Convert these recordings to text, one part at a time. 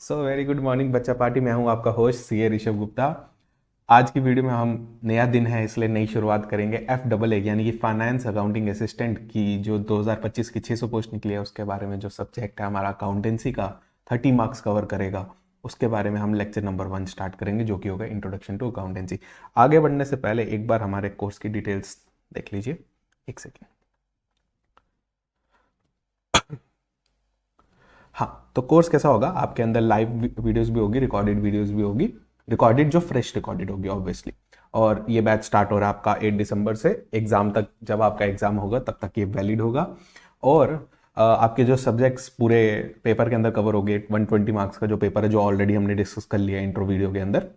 So very good morning बच्चा party. मैं हूं आपका होस्ट सीए ऋषभ गुप्ता। आज की वीडियो में हम नया दिन है इसलिए नई शुरुआत करेंगे। FAA यानी कि फाइनेंस अकाउंटिंग असिस्टेंट की जो 2025 की 600 पोस्ट निकली है उसके बारे में जो सब्जेक्ट है हमारा अकाउंटेंसी का 30 मार्क्स कवर करेगा। उसके बारे में हम लेक्चर नंबर 1 स्टार्ट करेंगे जो कि होगा इंट्रोडक्शन टू अकाउंटेंसी। आगे बढ़ने से पहले एक बार हमारे कोर्स की डिटेल्स देख लीजिए। एक सेकेंड। हाँ, तो कोर्स कैसा होगा, आपके अंदर लाइव वीडियोस भी होगी, रिकॉर्डेड वीडियोस भी होगी। रिकॉर्डेड जो फ्रेश रिकॉर्डेड होगी ऑब्वियसली। और ये बैच स्टार्ट हो रहा है आपका 8 दिसंबर से। एग्जाम तक, जब आपका एग्जाम होगा तब तक ये वैलिड होगा। और आपके जो सब्जेक्ट्स पूरे पेपर के अंदर कवर हो गए, 120 मार्क्स का जो पेपर है जो ऑलरेडी हमने डिस्कस कर लिया इंट्रो वीडियो के अंदर,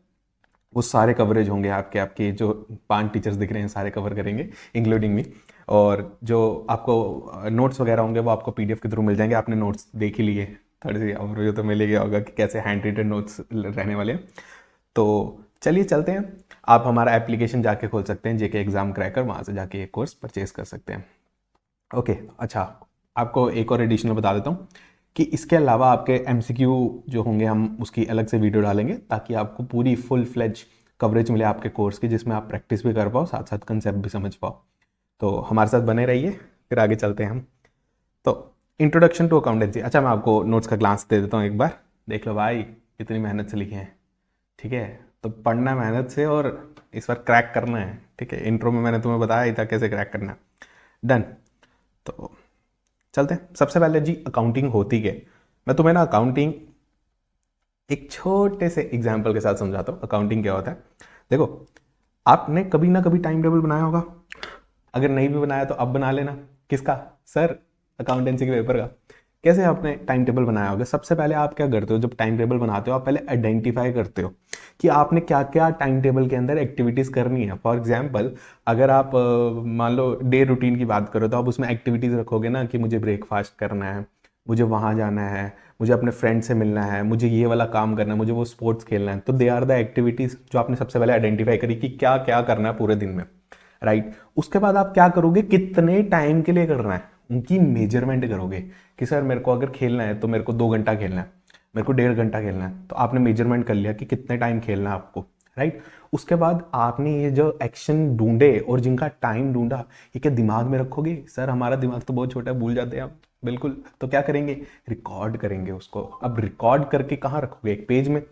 वो सारे कवरेज होंगे आपके। आपके जो 5 टीचर्स दिख रहे हैं सारे कवर करेंगे इंक्लूडिंग मी। और जो आपको नोट्स वगैरह होंगे वो आपको पीडीएफ के थ्रू मिल जाएंगे। आपने नोट्स देख ही लिए थोड़ी सी, और ये तो मिल ही गया होगा कि कैसे हैंड रिटन नोट्स रहने वाले हैं। तो चलिए चलते हैं। आप हमारा एप्लीकेशन जाके खोल सकते हैं, जेके एग्जाम क्रैकर, वहाँ से जाके ये कोर्स परचेज कर सकते हैं। ओके, अच्छा, आपको एक और एडिशनल बता देता हूँ कि इसके अलावा आपके एमसीक्यू जो होंगे हम उसकी अलग से वीडियो डालेंगे ताकि आपको पूरी फुल फ्लेज कवरेज मिले आपके कोर्स की, जिसमें आप प्रैक्टिस भी कर पाओ, साथ साथ कंसेप्ट भी समझ पाओ। तो हमारे साथ बने रहिए, फिर आगे चलते हैं हम। तो इंट्रोडक्शन टू अकाउंटेंसी। अच्छा, मैं आपको नोट्स का ग्लांस दे देता हूँ, एक बार देख लो भाई कितनी मेहनत से लिखे हैं। ठीक है, तो पढ़ना है मेहनत से और इस बार क्रैक करना है। ठीक है, इंट्रो में मैंने तुम्हें बताया ही था कैसे क्रैक करना है। डन। तो चलते हैं। सबसे पहले जी, अकाउंटिंग होती क्या है। मैं तुम्हें ना अकाउंटिंग एक छोटे से एग्जाम्पल के साथ समझाता हूँ अकाउंटिंग क्या होता है। देखो, आपने कभी ना कभी टाइम टेबल बनाया होगा। अगर नहीं भी बनाया तो अब बना लेना। किसका सर? अकाउंटेंसी के पेपर का। कैसे आपने टाइम टेबल बनाया होगा? सबसे पहले आप क्या करते हो जब टाइम टेबल बनाते हो? आप पहले आइडेंटिफाई करते हो कि आपने क्या क्या टाइम टेबल के अंदर एक्टिविटीज करनी है। फॉर एग्जाम्पल, अगर आप मान लो डे रूटीन की बात करो तो आप उसमें एक्टिविटीज रखोगे ना कि मुझे ब्रेकफास्ट करना है, मुझे वहाँ जाना है, मुझे अपने फ्रेंड से मिलना है, मुझे ये वाला काम करना है, मुझे वो स्पोर्ट्स खेलना है। तो दे आर द एक्टिविटीज जो आपने सबसे पहले आइडेंटिफाई करी कि क्या क्या करना है पूरे दिन में। राइट। उसके बाद आप क्या करोगे, कितने टाइम के लिए करना है उनकी मेजरमेंट करोगे कि सर मेरे को अगर खेलना है तो मेरे को 2 घंटा खेलना है, मेरे को 1.5 घंटा खेलना है। तो आपने मेजरमेंट कर लिया कि कितने टाइम खेलना है आपको। राइट। उसके बाद आपने ये जो एक्शन ढूंढे और जिनका टाइम ढूंढा, ये क्या दिमाग में रखोगे? सर हमारा दिमाग तो बहुत छोटा है, भूल जाते हैं हम। बिल्कुल। तो क्या करेंगे, रिकॉर्ड करेंगे उसको। अब रिकॉर्ड करके कहाँ रखोगे? एक पेज में।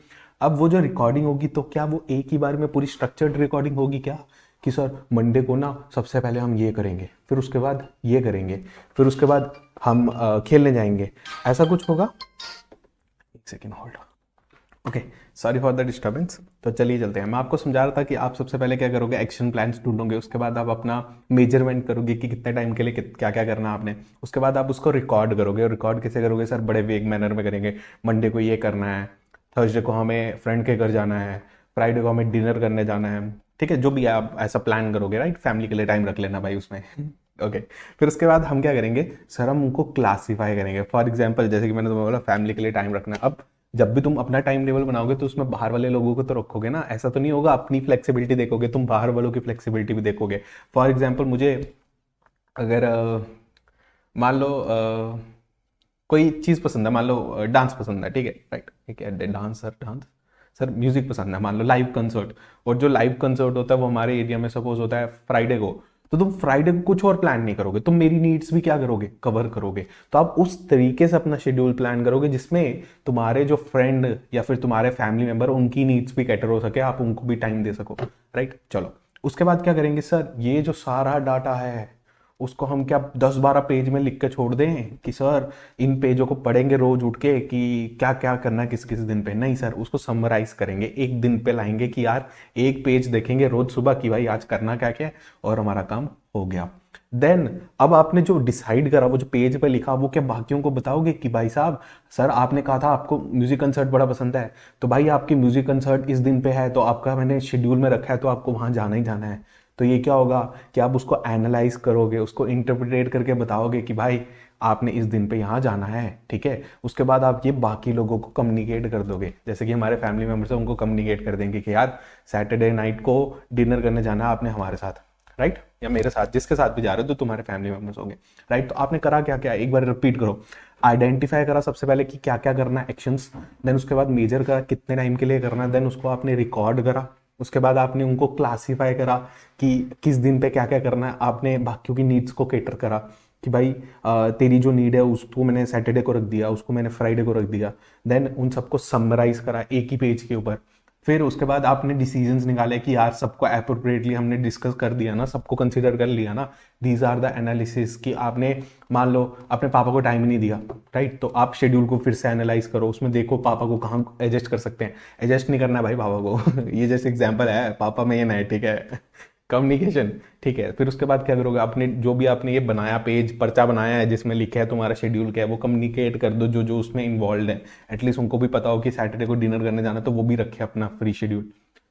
अब वो जो रिकॉर्डिंग होगी तो क्या वो एक ही बार में पूरी स्ट्रक्चर्ड रिकॉर्डिंग होगी क्या, कि सर मंडे को ना सबसे पहले हम ये करेंगे, फिर उसके बाद ये करेंगे, फिर उसके बाद हम खेलने जाएंगे? ऐसा कुछ होगा? एक second hold. Okay, sorry for the disturbance. तो चलिए चलते हैं। मैं आपको समझा रहा था कि आप सबसे पहले क्या करोगे, एक्शन प्लान्स ढूंढोगे। उसके बाद आप अपना मेजरमेंट करोगे कि कितने टाइम के लिए क्या क्या करना है आपने। उसके बाद आप उसको रिकॉर्ड करोगे। और रिकॉर्ड कैसे करोगे सर? बड़े वेग मैनर में करेंगे। मंडे को ये करना है, थर्सडे को हमें फ्रेंड के घर जाना है, फ्राइडे को हमें डिनर करने जाना है। ठीक है, जो भी आप ऐसा प्लान करोगे। राइट, फैमिली के लिए टाइम रख लेना भाई उसमें। ओके। फिर उसके बाद हम क्या करेंगे सर, हम उनको क्लासीफाई करेंगे। फॉर एग्जाम्पल, जैसे कि मैंने तुम्हें बोला फैमिली के लिए टाइम रखना है। अब जब भी तुम अपना टाइम टेबल बनाओगे तो उसमें बाहर वाले लोगों को तो रखोगे ना। ऐसा तो नहीं होगा अपनी फ्लेक्सिबिलिटी देखोगे, तुम बाहर वालों की फ्लेक्सिबिलिटी भी देखोगे। फॉर एग्जाम्पल, मुझे अगर मान लो कोई चीज़ पसंद है, मान लो डांस पसंद है। ठीक है, राइट, ठीक है, dance sir, dance sir, music पसंद है, मान लो लाइव कंसर्ट। और जो लाइव कंसर्ट होता है वो हमारे एरिया में सपोज होता है फ्राइडे को। तो तुम फ्राइडे को कुछ और प्लान नहीं करोगे, तुम मेरी नीड्स भी क्या करोगे, कवर करोगे। तो आप उस तरीके से अपना शेड्यूल प्लान करोगे जिसमें तुम्हारे जो फ्रेंड या फिर तुम्हारे फैमिली मेंबर, उनकी नीड्स भी कैटर हो सके, आप उनको भी टाइम दे सको। राइट, चलो। उसके बाद क्या करेंगे सर, ये जो सारा डाटा है उसको हम क्या 10-12 पेज में लिख के छोड़ दें कि सर इन पेजों को पढ़ेंगे रोज उठ के कि क्या क्या करना है किस किस दिन पे? नहीं सर, उसको समराइज करेंगे, एक दिन पे लाएंगे कि यार एक पेज देखेंगे रोज सुबह कि भाई आज करना क्या क्या है, और हमारा काम हो गया। देन अब आपने जो डिसाइड करा, वो जो पेज पे लिखा, वो क्या बाकियों को बताओगे कि भाई साहब, सर आपने कहा था आपको म्यूजिक कंसर्ट बड़ा पसंद है, तो भाई आपकी म्यूजिक कंसर्ट इस दिन पे है, तो आपका मैंने शेड्यूल में रखा है, तो आपको वहां जाना ही जाना है। तो ये क्या होगा कि आप उसको एनालाइज करोगे, उसको इंटरप्रिटेट करके बताओगे कि भाई आपने इस दिन पे यहाँ जाना है। ठीक है, उसके बाद आप ये बाकी लोगों को कम्युनिकेट कर दोगे, जैसे कि हमारे फैमिली मेम्बर्स हैं उनको कम्युनिकेट कर देंगे कि यार सैटरडे नाइट को डिनर करने जाना है आपने हमारे साथ। राइट, या मेरे साथ जिसके साथ भी जा रहे हो तो तुम्हारे फैमिली मेंबर्स होंगे, राइट। तो आपने करा क्या क्या, एक बार रिपीट करो। आइडेंटिफाई करा सबसे पहले कि क्या क्या करना है एक्शंस, देन उसके बाद मेजर करा कितने टाइम के लिए करना है, देन उसको आपने रिकॉर्ड करा, उसके बाद आपने उनको क्लासीफाई करा कि किस दिन पे क्या क्या करना है, आपने बाकियों की नीड्स को केटर करा कि भाई तेरी जो नीड है उसको मैंने सैटरडे को रख दिया, उसको मैंने फ्राइडे को रख दिया, देन उन सबको समराइज करा एक ही पेज के ऊपर। फिर उसके बाद आपने डिसीजंस निकाले कि यार सबको अप्रोप्रिएटली हमने डिस्कस कर दिया ना, सबको कंसीडर कर लिया ना, दीज आर द एनालिसिस। कि आपने मान लो अपने पापा को टाइम ही नहीं दिया, राइट, तो आप शेड्यूल को फिर से एनालाइज करो, उसमें देखो पापा को कहाँ एडजस्ट कर सकते हैं। एडजस्ट नहीं करना है भाई पापा को ये जैसे एग्जाम्पल है, पापा में ये नहीं, ठीक है कम्युनिकेशन, ठीक है। फिर उसके बाद क्या करोगे, आपने जो भी आपने ये बनाया पेज पर्चा बनाया है जिसमें लिखा है तुम्हारा शेड्यूल क्या है, वो कम्युनिकेट कर दो जो जो उसमें इन्वॉल्व है, एटलीस्ट उनको भी पता हो कि सैटरडे को डिनर करने जाना, तो वो भी रखे अपना फ्री शेड्यूल।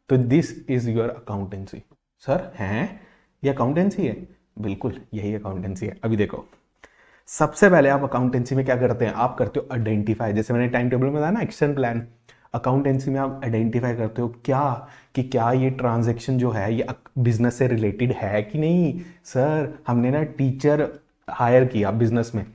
तो this is your accountancy. Sir हैं ये अकाउंटेंसी है? बिल्कुल यही अकाउंटेंसी है। अभी देखो, सबसे पहले आप अकाउंटेंसी में क्या करते हैं, आप करते हो आइडेंटिफाई, जैसे मैंने टाइम टेबल में बताया ना एक्शन प्लान। अकाउंटेंसी में आप आइडेंटिफाई करते हो क्या, कि क्या ये ट्रांजैक्शन जो है ये बिजनेस से रिलेटेड है कि नहीं। सर हमने ना टीचर हायर किया बिजनेस में,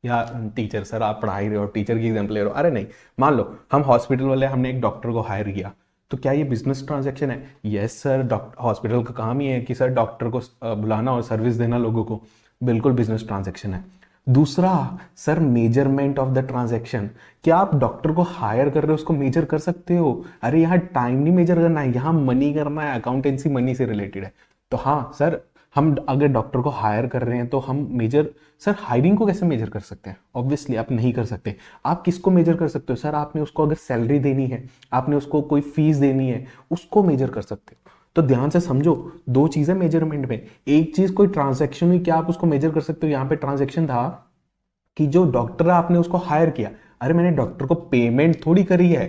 या टीचर सर आप पढ़ा ही रहे हो, टीचर की एग्जाम्पल ले रहे हो, अरे नहीं, मान लो हम हॉस्पिटल वाले हमने एक डॉक्टर को हायर किया, तो क्या ये बिजनेस ट्रांजैक्शन है? यस सर, हॉस्पिटल का काम ही है कि सर डॉक्टर को बुलाना और सर्विस देना लोगों को, बिल्कुल बिजनेस ट्रांजैक्शन है। दूसरा, sir measurement of the transaction, क्या आप डॉक्टर को हायर कर रहे हो उसको मेजर कर सकते हो? अरे यहाँ टाइम नहीं मेजर करना है, यहाँ मनी करना है, अकाउंटेंसी मनी से रिलेटेड है। तो हाँ सर, हम अगर डॉक्टर को हायर कर रहे हैं तो हम मेजर, सर हायरिंग को कैसे मेजर कर सकते हैं? ऑब्वियसली आप नहीं कर सकते। आप किसको मेजर कर सकते हो? सर आपने उसको अगर सैलरी देनी है, आपने उसको कोई फीस देनी है, उसको मेजर कर सकते हो। तो ध्यान से समझो, दो चीजें मेजरमेंट में, एक चीज कोई ट्रांजैक्शन हुई, क्या आप उसको मेजर कर सकते हो? यहाँ पे ट्रांजैक्शन था कि जो डॉक्टर आपने उसको हायर किया, अरे मैंने डॉक्टर को पेमेंट थोड़ी करी है,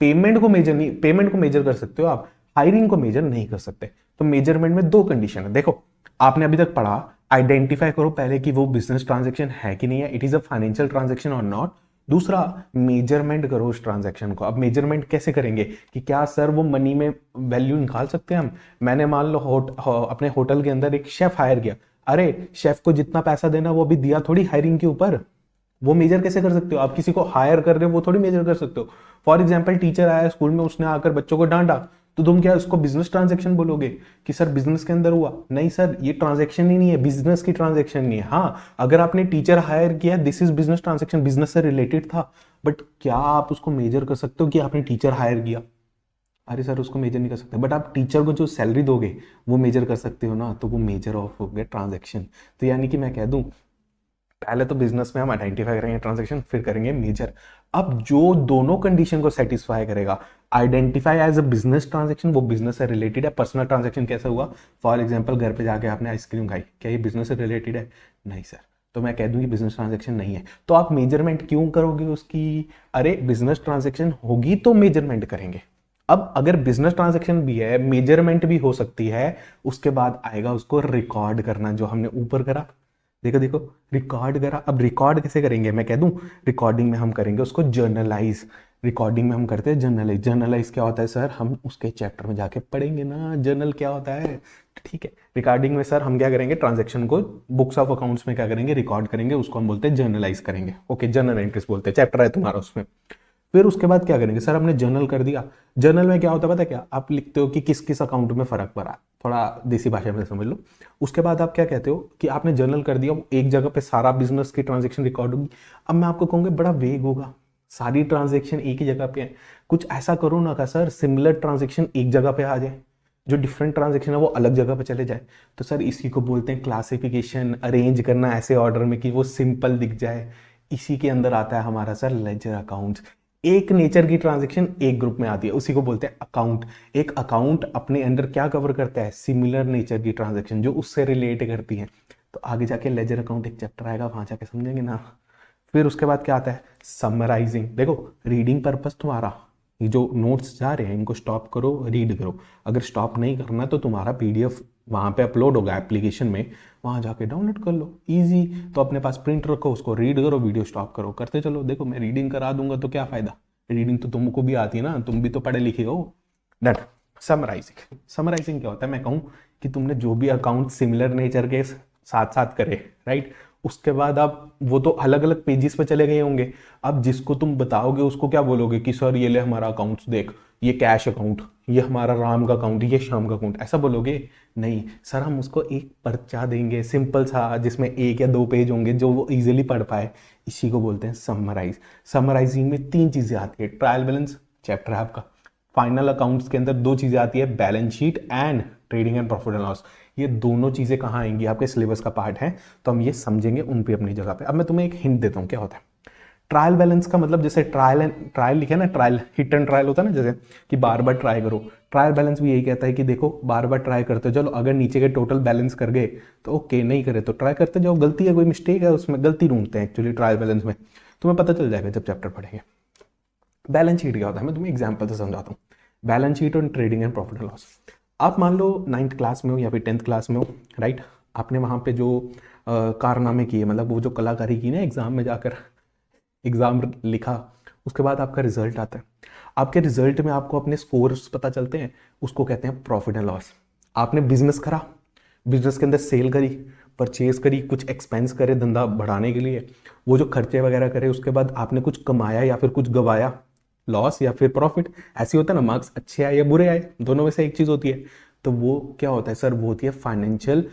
पेमेंट को मेजर नहीं, पेमेंट को मेजर कर सकते हो आप, हायरिंग को मेजर नहीं कर सकते। तो मेजरमेंट में दो कंडीशन है। देखो आपने अभी तक पढ़ा, आइडेंटिफाई करो पहले कि वो बिजनेस ट्रांजैक्शन है कि नहीं है, it is a financial transaction और नॉट। दूसरा, मेजरमेंट करो उस ट्रांजैक्शन को। अब मेजरमेंट कैसे करेंगे कि क्या सर वो मनी में वैल्यू निकाल सकते हैं हम? मैंने मान लो अपने होटल के अंदर एक शेफ हायर किया, अरे शेफ को जितना पैसा देना वो भी दिया थोड़ी हायरिंग के ऊपर, वो मेजर कैसे कर सकते हो? आप किसी को हायर कर रहे हो वो थोड़ी मेजर कर सकते हो। फॉर एग्जाम्पल टीचर आया स्कूल में, उसने आकर बच्चों को डांटा, तो तुम क्या उसको बिजनेस ट्रांजैक्शन बोलोगे कि सर बिजनेस के अंदर हुआ? नहीं सर, ये ट्रांजैक्शन ही नहीं है, बिजनेस की ट्रांजैक्शन नहीं है। हाँ, अगर आपने टीचर हायर किया, this is business transaction, business से रिलेटेड था, बट क्या आप उसको मेजर कर सकते हो कि आपने टीचर हायर किया? अरे सर उसको मेजर नहीं कर सकते, बट आप टीचर को जो सैलरी दोगे वो मेजर कर सकते हो ना, तो वो मेजर ऑफ हो गया ट्रांजैक्शन। तो यानी कि मैं कह दूं, पहले तो बिजनेस में हम आइडेंटिफाई करेंगे ट्रांजैक्शन, फिर करेंगे मेजर। अब जो दोनों कंडीशन को सेटिस्फाई करेगा, identify as a business transaction, वो बिजनेस से रिलेटेड है। पर्सनल ट्रांजैक्शन कैसे हुआ? फॉर एग्जांपल घर पे जाके आपने आइसक्रीम खाई, क्या ये बिजनेस से रिलेटेड है? नहीं सर, तो मैं कह दूं कि बिजनेस ट्रांजैक्शन नहीं है। तो आप मेजरमेंट क्यों करोगे उसकी? अरे बिजनेस ट्रांजैक्शन होगी तो मेजरमेंट करेंगे। अब अगर बिजनेस ट्रांजैक्शन भी है, मेजरमेंट भी हो सकती है, उसके बाद आएगा उसको रिकॉर्ड करना, जो हमने ऊपर करा। देखो देखो, रिकॉर्ड करा। अब रिकॉर्ड कैसे करेंगे? मैं कह दूं, रिकॉर्डिंग में हम करेंगे उसको जर्नलाइज। रिकॉर्डिंग में हम करते हैं जर्नलाइज। जर्नलाइज क्या होता है सर? हम उसके चैप्टर में जाके पढ़ेंगे ना जर्नल क्या होता है, ठीक है। रिकॉर्डिंग में सर हम क्या करेंगे, ट्रांजेक्शन को बुक्स ऑफ अकाउंट्स में क्या करेंगे, रिकॉर्ड करेंगे, उसको हम बोलते हैं जर्नलाइज करेंगे। ओके, जर्नल एंट्रीज बोलते हैं, चैप्टर है तुम्हारा उसमें। फिर उसके बाद क्या करेंगे, सर हमने जर्नल कर दिया। जर्नल में क्या होता है पता है क्या? आप लिखते हो कि किस किस अकाउंट में फर्क पड़ा, थोड़ा देसी भाषा में समझ लो। उसके बाद आप क्या कहते हो कि आपने जर्नल कर दिया, एक जगह पे सारा बिजनेस की ट्रांजेक्शन रिकॉर्ड होगी। अब मैं आपको कहूंगा बड़ा वेग होगा, सारी ट्रांजेक्शन एक ही जगह पे है। कुछ ऐसा करो ना का सर, सिमिलर ट्रांजेक्शन एक जगह पे आ जाए, जो डिफरेंट ट्रांजेक्शन है वो अलग जगह पे चले जाए। तो सर इसी को बोलते हैं क्लासिफिकेशन, अरेंज करना ऐसे ऑर्डर में कि वो सिंपल दिख जाए। इसी के अंदर आता है हमारा सर लेजर अकाउंट्स। एक नेचर की ट्रांजैक्शन एक ग्रुप में आती है, उसी को बोलते हैं अकाउंट। एक अकाउंट अपने अंदर क्या कवर करता है? सिमिलर नेचर की ट्रांजैक्शन जो उससे रिलेट करती हैं। तो आगे जाके लेजर अकाउंट एक चैप्टर आएगा, वहां जाके समझेंगे ना। फिर उसके बाद क्या आता है? समराइजिंग। देखो रीडिंग पर्पस तुम्हारा, ये जो नोट्स जा रहे हैं इनको स्टॉप करो, रीड करो। अगर स्टॉप नहीं करना तो तुम्हारा पीडीएफ वहाँ पे अपलोड होगा एप्लीकेशन में, वहाँ जाके डाउनलोड कर लो, इजी। तो अपने पास प्रिंट रखो, उसको रीड करो, वीडियो स्टॉप करो, करते चलो। देखो मैं रीडिंग करा दूंगा तो क्या फायदा, रीडिंग तो तुमको भी आती है ना, तुम भी तो पढ़े लिखे हो। डन। समराइजिंग, समराइजिंग क्या होता है? मैं कहूँ कि तुमने जो भी अकाउंट सिमिलर नेचर के साथ साथ करे, राइट। उसके बाद आप वो तो अलग अलग पेजेस पे चले गए होंगे। अब जिसको तुम बताओगे उसको क्या बोलोगे कि सर ये ले हमारा अकाउंट्स देख, ये कैश अकाउंट, ये हमारा राम का अकाउंट, ये श्याम का अकाउंट, ऐसा बोलोगे? नहीं सर, हम उसको एक पर्चा देंगे सिंपल सा, जिसमें 1 या 2 पेज होंगे जो वो इजीली पढ़ पाए। इसी को बोलते हैं समराइज। समराइजिंग में 3 चीजें आती है। ट्रायल बैलेंस चैप्टर है आपका। फाइनल अकाउंट्स के अंदर 2 चीजें आती है, balance sheet and trading and profit and loss. ये दोनों चीजें कहाँ आएंगी? आपके सिलेबस का पार्ट है, तो हम ये समझेंगे उन पे अपनी जगह पे। अब मैं तुम्हें एक हिंट देता हूँ क्या होता है ट्रायल बैलेंस का मतलब। जैसे ट्रायल लिखे ना, ट्रायल हिट एंड ट्रायल होता है ना, जैसे कि बार बार ट्राई करो। ट्रायल बैलेंस भी यही कहता है कि देखो बार बार ट्राई करते हो, चलो अगर नीचे के टोटल बैलेंस कर गए तो ओके, नहीं करे तो ट्राई करते जाओ। गलती है, कोई मिस्टेक है उसमें, गलती ढूंढते हैं एक्चुअली ट्रायल बैलेंस में। तुम्हें पता चल जाएगा जब चैप्टर पढ़ेंगे। बैलेंस शीट क्या होता है मैं तुम्हें एग्जाम्पल से समझाता हूँ। बैलेंस शीट और trading and profit and loss. आप मान लो 9th क्लास में हो या फिर 10th क्लास में हो, राइट। आपने वहाँ पे जो कारनामे किए, मतलब वो जो कलाकारी की ना एग्जाम में जाकर, एग्जाम लिखा, उसके बाद आपका रिजल्ट आता है। आपके रिजल्ट में आपको अपने स्कोर्स पता चलते हैं, उसको कहते हैं प्रॉफिट एंड लॉस। आपने बिजनेस करा, बिजनेस के अंदर सेल करी, परचेज करी, कुछ एक्सपेंस करे धंधा बढ़ाने के लिए, वो जो खर्चे वगैरह करे, उसके बाद आपने कुछ कमाया या फिर कुछ गवाया, लॉस या फिर प्रॉफिट। ऐसे होता है ना, मार्क्स अच्छे आए या बुरे आए, दोनों में से एक चीज होती है। तो वो क्या होता है सर? वो होती है फाइनेंशियल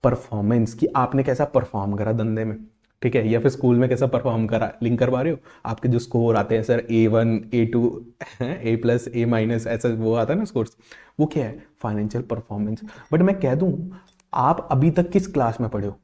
परफॉर्मेंस, कि आपने कैसा परफॉर्म करा धंधे में, ठीक है, या फिर स्कूल में कैसा परफॉर्म करा, लिंक करवा रहे हो। आपके जो स्कोर आते हैं sir, A1 A2 A+, A-, ऐसा वो आता है ना स्कोर्स, वो क्या है? Financial performance. बट मैं कह दूं, आप अभी तक किस क्लास में पढ़े हो?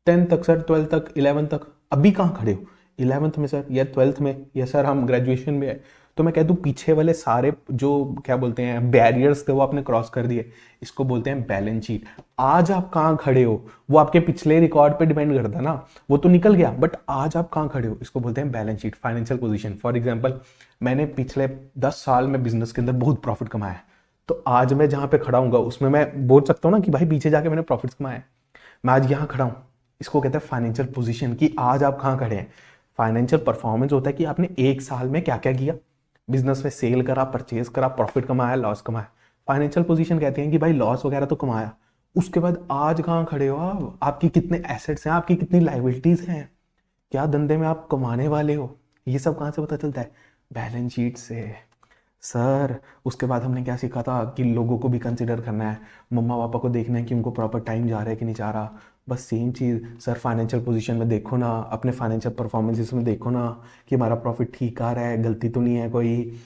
10th तक सर, 12th तक, 11th तक। अभी कहाँ खड़े हो? 11th में सर, या 12th में, या सर हम ग्रेजुएशन में है। तो मैं कह दूं पीछे वाले सारे जो क्या बोलते हैं बैरियर्स थे वो आपने क्रॉस कर दिए। इसको बोलते हैं बैलेंस शीट। आज आप कहाँ खड़े हो वो आपके पिछले रिकॉर्ड पे डिपेंड करता है ना, वो तो निकल गया, बट आज आप कहाँ खड़े हो इसको बोलते हैं balance sheet, financial position. For example, मैंने पिछले 10 साल में बिजनेस के अंदर बहुत प्रॉफिट कमाया है, तो आज मैं जहाँ पे खड़ा हूँ उसमें मैं बोल सकता हूँ ना कि भाई पीछे जाके मैंने प्रॉफिट्स कमाए, मैं आज यहाँ खड़ा हूँ। इसको कहते हैं फाइनेंशियल पोजीशन, कि आज आप कहाँ खड़े हैं। फाइनेंशियल परफॉर्मेंस होता है कि आपने 1 साल में क्या क्या किया, बिजनेस में सेल करा, परचेज करा, प्रॉफिट कमाया, लॉस कमाया। फाइनेंशियल पोजीशन कहते हैं कि भाई लॉस वगैरह तो कमाया, उसके बाद आज कहाँ खड़े हो आप, आपकी कितने एसेट्स हैं, आपकी कितनी लाइबिलिटीज हैं, क्या धंधे में आप कमाने वाले हो। ये सब कहाँ से पता चलता है? बैलेंस शीट से सर। उसके बाद हमने क्या सीखा था कि लोगों को भी कंसिडर करना है, मम्मा पापा को देखना है कि उनको प्रॉपर टाइम जा रहा है कि नहीं जा रहा। बस सेम चीज़ सर, फाइनेंशियल पोजीशन में देखो ना, अपने फाइनेंशियल परफॉर्मेंसेस में देखो ना कि हमारा प्रॉफिट ठीक आ रहा है, गलती तो नहीं है कोई,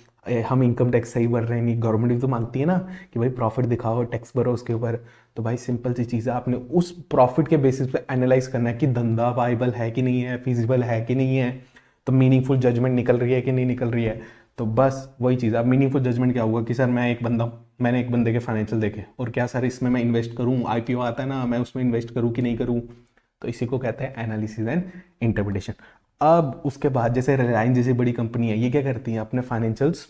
हम इनकम टैक्स सही भर रहे हैं नहीं। गवर्नमेंट भी तो मांगती है ना कि भाई प्रॉफिट दिखाओ, टैक्स भरो उसके ऊपर। तो भाई सिंपल सी चीज़ है, आपने उस प्रॉफिट के बेसिस पे एनालाइज करना है कि धंधा वाइबल है कि नहीं है, फिजिबल है कि नहीं है, तो मीनिंगफुल जजमेंट निकल रही है कि नहीं निकल रही है। तो बस वही चीज़। अब मीनिंगफुल जजमेंट क्या होगा कि सर मैं एक बंदा हूँ, मैंने एक बंदे के फाइनेंशियल देखे, और क्या सर इसमें मैं इन्वेस्ट करूँ, IPO आता है ना, मैं उसमें इन्वेस्ट करूँ कि नहीं करूँ। तो इसी को कहते हैं एनालिसिस एंड इंटरप्रिटेशन। अब उसके बाद जैसे रिलायंस जैसी बड़ी कंपनी है, ये क्या करती है? अपने फाइनेंशियल्स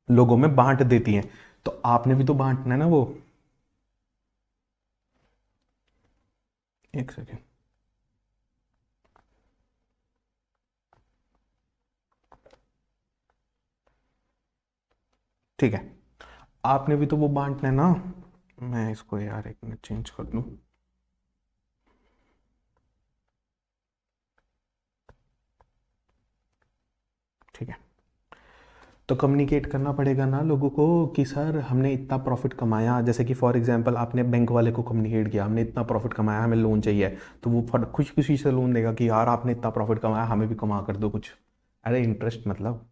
लोगों में बांट देती हैं। तो आपने भी तो बांटना है ना वो। एक सेकेंड, ठीक है, आपने भी तो वो बांटना है ना। मैं इसको यार 1 मिनट चेंज कर दूं। ठीक है, तो कम्युनिकेट करना पड़ेगा ना लोगों को कि सर हमने इतना प्रॉफिट कमाया। जैसे कि फॉर एग्जांपल आपने बैंक वाले को कम्युनिकेट किया, हमने इतना प्रॉफिट कमाया, हमें लोन चाहिए, तो वो खुशी खुशी से लोन देगा कि यार आपने इतना प्रॉफिट कमाया, हमें भी कमा कर दो कुछ। अरे इंटरेस्ट मतलब,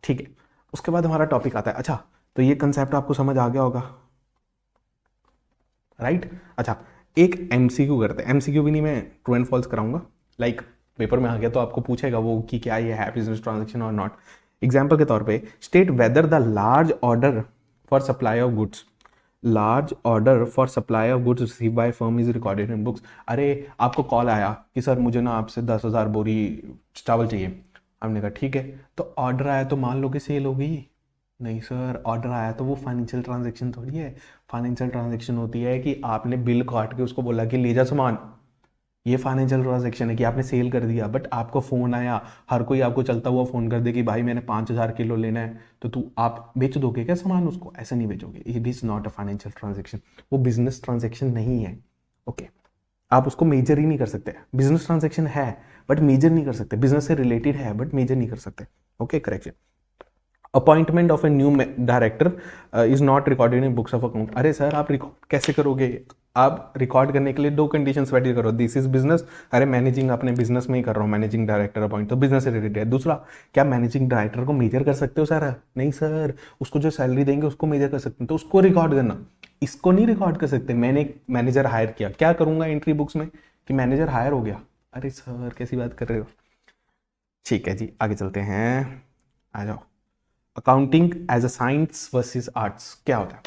ठीक है। उसके बाद हमारा टॉपिक आता है। अच्छा, तो ये कंसेप्ट आपको समझ आ गया होगा, राइट। अच्छा, एक MCQ करते हैं। MCQ भी नहीं, मैं ट्रू एंड फॉल्स कराऊंगा। लाइक पेपर में आ गया तो आपको पूछेगा वो कि क्या ये है बिजनेस ट्रांजेक्शन और नॉट। एग्जाम्पल के तौर पे, state whether the large order for supply of goods, large order for supply of goods receive by firm is recorded in books. अरे आपको कॉल आया कि सर मुझे ना आपसे 10,000 बोरी चावल चाहिए। हमने कहा ठीक है, तो ऑर्डर आया तो मान लो कि सेल हो गई? नहीं सर, ऑर्डर आया तो वो फाइनेंशियल ट्रांजैक्शन थोड़ी है। फाइनेंशियल ट्रांजैक्शन होती है कि आपने बिल काट के उसको बोला कि ले जा सामान, ये फाइनेंशियल ट्रांजेक्शन है कि आपने सेल कर दिया, बट आपको फ़ोन आया, हर कोई आपको चलता हुआ फ़ोन कर दे कि भाई मैंने 5,000 किलो लेना है, तो तू आप बेच दोगे क्या सामान उसको? ऐसे नहीं बेचोगे। It is not a financial transaction, वो बिजनेस ट्रांजेक्शन नहीं है। ओके, आप उसको मेजर ही नहीं कर सकते। बिजनेस ट्रांजेक्शन है बट मेजर नहीं कर सकते, बिजनेस से रिलेटेड है बट मेजर नहीं कर सकते। Okay, correction. Appointment of a new director is not recorded in books of account. अरे सर आप रिकॉर्ड कैसे करोगे? आप रिकॉर्ड करने के लिए दो कंडीशन वेट करो, दिस इज बिजनेस, अरे मैनेजिंग अपने बिजनेस में ही कर रहा हूँ, मैनेजिंग डायरेक्टर अपॉइंट, तो बिजनेस से रिलेटेड है। दूसरा, क्या मैनेजिंग डायरेक्टर को मेजर कर सकते हो सर? नहीं सर, उसको जो सैलरी देंगे उसको मेजर कर सकते हैं, तो उसको रिकॉर्ड करना, इसको नहीं रिकॉर्ड कर सकते। मैंने एक मैनेजर हायर किया, क्या करूंगा एंट्री बुक्स में कि मैनेजर हायर हो गया? अरे सर कैसी बात कर रहे हो? ठीक है जी, आगे चलते हैं, आ जाओ। Accounting as a science versus arts क्या होता है?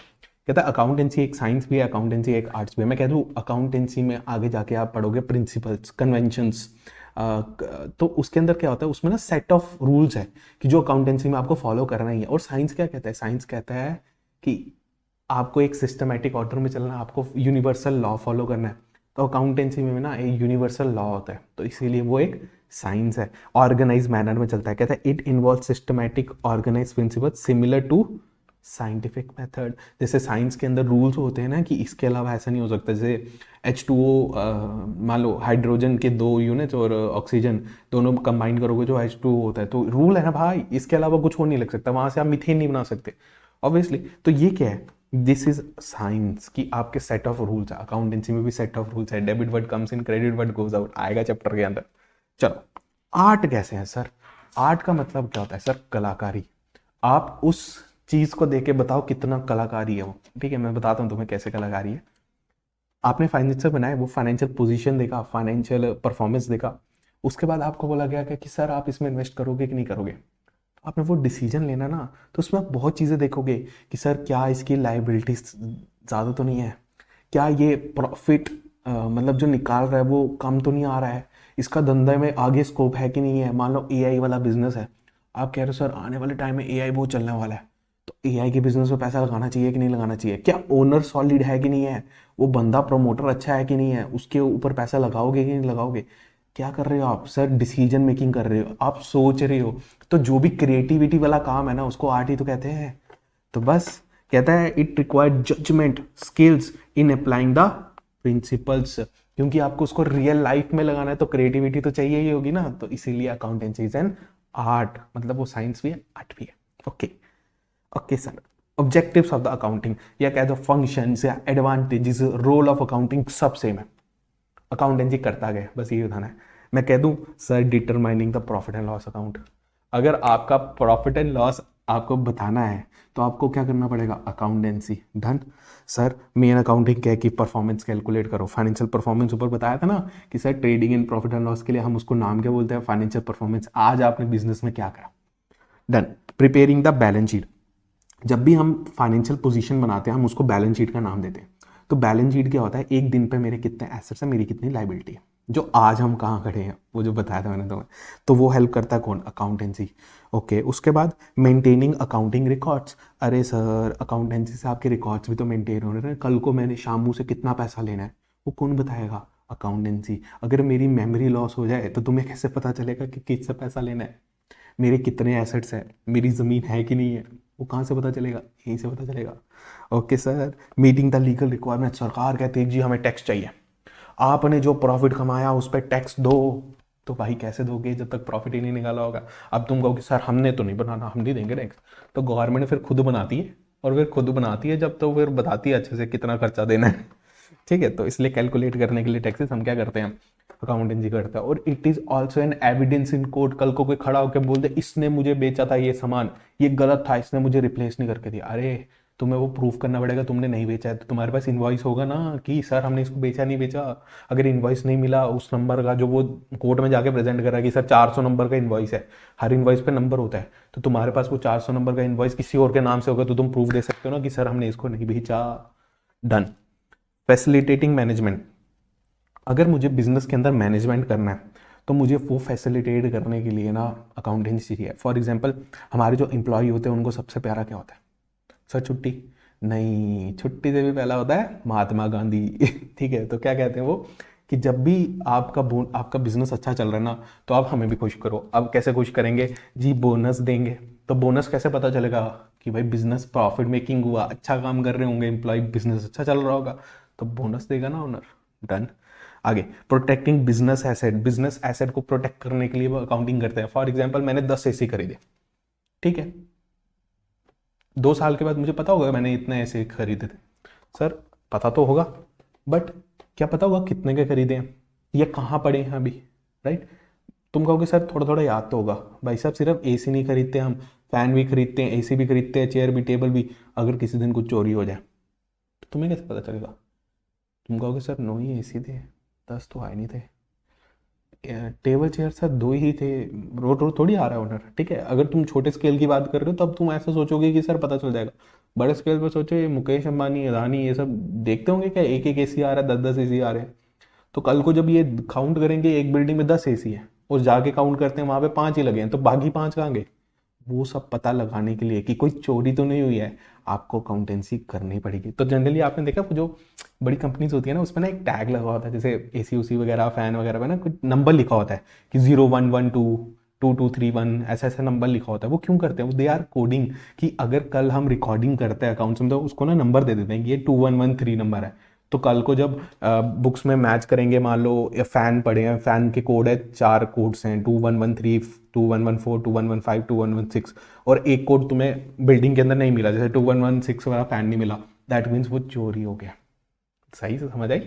कहता है अकाउंटेंसी एक साइंस भी है, अकाउंटेंसी एक आर्ट्स भी है। मैं कह दूँ अकाउंटेंसी में आगे जाके आप पढ़ोगे प्रिंसिपल्स, कन्वेंशंस, तो उसके अंदर क्या होता है, उसमें ना सेट ऑफ रूल्स है कि जो अकाउंटेंसी में आपको फॉलो करना ही है। और साइंस क्या कहता है? साइंस कहता है कि आपको एक सिस्टमैटिक ऑर्डर में चलना है, आपको यूनिवर्सल लॉ फॉलो करना है। तो अकाउंटेंसी में ना एक यूनिवर्सल लॉ होता है, तो इसीलिए वो एक साइंस है। ऑर्गेनाइज मैनर में चलता है, कहता है it involve systematic organise principle similar to scientific method. जैसे साइंस के अंदर रूल्स होते हैं ना कि इसके अलावा ऐसा नहीं हो सकता। जैसे H2O, मान लो हाइड्रोजन के 2 यूनिट्स और ऑक्सीजन दोनों कंबाइन करोगे जो H2O होता है, तो रूल है ना भाई, इसके अलावा कुछ हो नहीं लग सकता, वहां से आप मीथेन नहीं बना सकते ऑब्वियसली। तो ये क्या है? दिस इज साइंस की आपके सेट ऑफ रूल्स है। अकाउंटेंसी में भी सेट ऑफ रूल्स है, debit word comes in, credit word goes out, आएगा चैप्टर के अंदर। चलो, आर्ट कैसे है सर? आर्ट का मतलब क्या होता है सर? कलाकारी। आप उस चीज को देख के बताओ कितना कलाकारी है वो। ठीक है, मैं बताता हूँ तुम्हें कैसे कलाकारी है। आपने फाइनेंशियल बनाया, वो फाइनेंशियल पोजीशन देखा, फाइनेंशियल परफॉर्मेंस देखा, उसके बाद आपको बोला गया कि सर आप इसमें इन्वेस्ट करोगे कि नहीं करोगे। आपने वो डिसीजन लेना ना, तो उसमें आप बहुत चीज़ें देखोगे कि सर क्या इसकी लाइबिलिटी ज़्यादा तो नहीं है, क्या ये प्रॉफिट मतलब जो निकाल रहा है वो कम तो नहीं आ रहा है, इसका धंधे में आगे स्कोप है कि नहीं है। मान लो एआई वाला बिजनेस है, आप कह रहे हो सर आने वाले टाइम में एआई बहुत चलने वाला है, तो एआई के बिजनेस में पैसा लगाना चाहिए कि नहीं लगाना चाहिए? क्या ओनर सॉलिड है कि नहीं है, वो बंदा प्रमोटर अच्छा है कि नहीं है, उसके ऊपर पैसा लगाओगे कि नहीं लगाओगे? क्या कर रहे हो आप सर? डिसीजन मेकिंग कर रहे हो, आप सोच रहे हो। तो जो भी क्रिएटिविटी वाला काम है ना, उसको आर्ट ही तो कहते हैं। तो बस कहता है it required judgement skills in applying the principles, क्योंकि आपको उसको रियल लाइफ में लगाना है तो क्रिएटिविटी तो चाहिए ही होगी ना। तो इसीलिए अकाउंटेंसी इज एन आर्ट, मतलब वो साइंस भी है आर्ट भी है। Okay okay sir, objectives of the accounting या कह दो फंक्शंस या एडवांटेजेस, रोल ऑफ अकाउंटिंग सब सेम है। अकाउंटेंसी करता गया, बस यही बताना है। मैं कह दूं sir determining the profit and loss account, अगर आपका प्रॉफिट एंड लॉस आपको बताना है तो आपको क्या करना पड़ेगा? Accountancy done. Sir main accounting क्या है कि परफॉर्मेंस कैलकुलेट करो, फाइनेंशियल परफॉर्मेंस ऊपर बताया था ना कि sir trading in profit and loss के लिए हम उसको नाम क्या बोलते हैं? Financial performance. आज आपने बिजनेस में क्या करा? Done. Preparing the balance sheet, जब भी हम फाइनेंशियल पोजीशन बनाते हैं हम उसको बैलेंस शीट का नाम देते हैं। तो बैलेंस शीट क्या होता है? एक दिन पे मेरे कितने एसेट्स हैं, मेरी कितनी लाइबिलिटी है, जो आज हम कहाँ खड़े हैं वो जो बताया था मैंने तुम्हें। तो वो हेल्प करता है कौन? अकाउंटेंसी। ओके, उसके बाद मेंटेनिंग अकाउंटिंग रिकॉर्ड्स। अरे सर अकाउंटेंसी से आपके रिकॉर्ड्स भी तो मेंटेन हो रहे हैं, कल को मैंने शामू से कितना पैसा लेना है वो कौन बताएगा? अकाउंटेंसी। अगर मेरी मेमोरी लॉस हो जाए तो तुम्हें कैसे पता चलेगा कि किससे पैसा लेना है? मेरे कितने एसेट्स हैं, मेरी ज़मीन है कि नहीं है, वो कहाँ से पता चलेगा? यहीं से पता चलेगा। Okay sir, meeting the legal requirement, सरकार कहती है जी हमें टैक्स चाहिए, आपने जो प्रॉफिट कमाया उस पर टैक्स दो। तो भाई कैसे दोगे जब तक प्रॉफिट ही नहीं निकाला होगा? अब तुम कहोगे सर हमने तो नहीं बनाना, हम नहीं देंगे टैक्स। तो गवर्नमेंट फिर खुद बनाती है, और फिर खुद बनाती है जब तो फिर बताती है अच्छे से कितना खर्चा देना है। ठीक है, तो इसलिए कैलकुलेट करने के लिए टैक्सेस हम क्या करते हैं? अकाउंटेंसी करता है। और it is also an evidence in court, कल को कोई खड़ा होकर बोल दे इसने मुझे बेचा था ये सामान, ये गलत था, इसने मुझे रिप्लेस नहीं करके दिया, अरे तुम्हें वो प्रूफ करना पड़ेगा तुमने नहीं बेचा है, तो तुम्हारे पास इनवॉइस होगा ना कि सर हमने इसको बेचा नहीं बेचा। अगर इनवॉइस नहीं मिला उस नंबर का जो वो कोर्ट में जाके प्रेजेंट करा कि सर 400 नंबर का इनवॉइस है, हर इनवॉइस पे नंबर होता है, तो तुम्हारे पास वो 400 नंबर का इनवॉइस किसी और के नाम से होगा तो तुम प्रूफ दे सकते हो ना कि सर हमने इसको नहीं बेचा। डन। फैसिलिटेटिंग मैनेजमेंट, अगर मुझे बिजनेस के अंदर मैनेजमेंट करना है तो मुझे वो फैसिलिटेट करने के लिए ना अकाउंटेंसी चाहिए। फॉर एग्जांपल हमारे जो एम्प्लॉय होते हैं उनको सबसे प्यारा क्या होता है? सर छुट्टी। नहीं, छुट्टी से भी पहला होता है महात्मा गांधी। ठीक है, तो क्या कहते हैं वो कि जब भी आपका बिजनेस अच्छा चल रहा है ना, तो आप हमें भी खुश करो। अब कैसे खुश करेंगे जी? बोनस देंगे। तो बोनस कैसे पता चलेगा कि भाई बिजनेस प्रॉफिट मेकिंग हुआ, अच्छा काम कर रहे होंगे एम्प्लॉय, बिजनेस अच्छा चल रहा होगा, तो बोनस देगा ना ओनर। डन। आगे, प्रोटेक्टिंग बिजनेस एसेट को प्रोटेक्ट करने के लिए वो अकाउंटिंग करते हैं। फॉर एग्जाम्पल, मैंने 10 एसी खरीदे, ठीक है, 2 साल के बाद मुझे पता होगा मैंने इतने ऐसे खरीदे थे। सर पता तो होगा, बट क्या पता होगा कितने के खरीदे हैं या कहाँ पड़े हैं अभी, राइट? तुम कहोगे सर थोड़ा थोड़ा याद तो होगा। भाई साहब सिर्फ एसी नहीं खरीदते हम, फैन भी खरीदते हैं, एसी भी खरीदते हैं, चेयर भी, टेबल भी। अगर किसी दिन कुछ चोरी हो जाए तो तुम्हें कैसे पता चलेगा? तुम कहोगे सर 9 ही एसी थे, 10 तो आए नहीं थे, टेबल चेयर सर 2 ही थे, रोड रोड थोड़ी आ रहा है ओनर, ठीक है। अगर तुम छोटे स्केल की बात कर रहे हो तब तुम ऐसा सोचोगे कि सर पता चल जाएगा। बड़े स्केल पर सोचो, ये मुकेश अंबानी, अदानी, ये सब देखते होंगे क्या एक एक एसी आ रहा है, 10 10 एसी आ रहे हैं। तो कल को जब ये काउंट करेंगे एक बिल्डिंग में 10 एसी है और जाके काउंट करते हैं वहां पे 5 ही लगे हैं, तो बाकी 5 कहाँ गए? वो सब पता लगाने के लिए कि कोई चोरी तो नहीं हुई है, आपको अकाउंटेंसी करनी पड़ेगी। तो जनरली आपने देखा जो बड़ी कंपनीज होती है ना, उसमें ना एक टैग लगा होता है, जैसे एसी उसी वगैरह, फैन वगैरह पे ना कुछ नंबर लिखा होता है कि 0112 2231, ऐसा ऐसा नंबर लिखा होता है। वो क्यों करते हैं? वो दे आर कोडिंग, कि अगर कल हम रिकॉर्डिंग करते हैं अकाउंट्स में तो उसको ना नंबर दे देते हैं कि ये 2113 नंबर है। तो कल को जब बुक्स में मैच करेंगे, मान लो फैन पड़े हैं, फैन के कोड है, 4 कोड्स हैं, 2113, 2114, 2115, 2116, और एक कोड तुम्हें बिल्डिंग के अंदर नहीं मिला, जैसे 2116 वाला फैन नहीं मिला, दैट मीन्स वो चोरी हो गया। सही से समझ आई?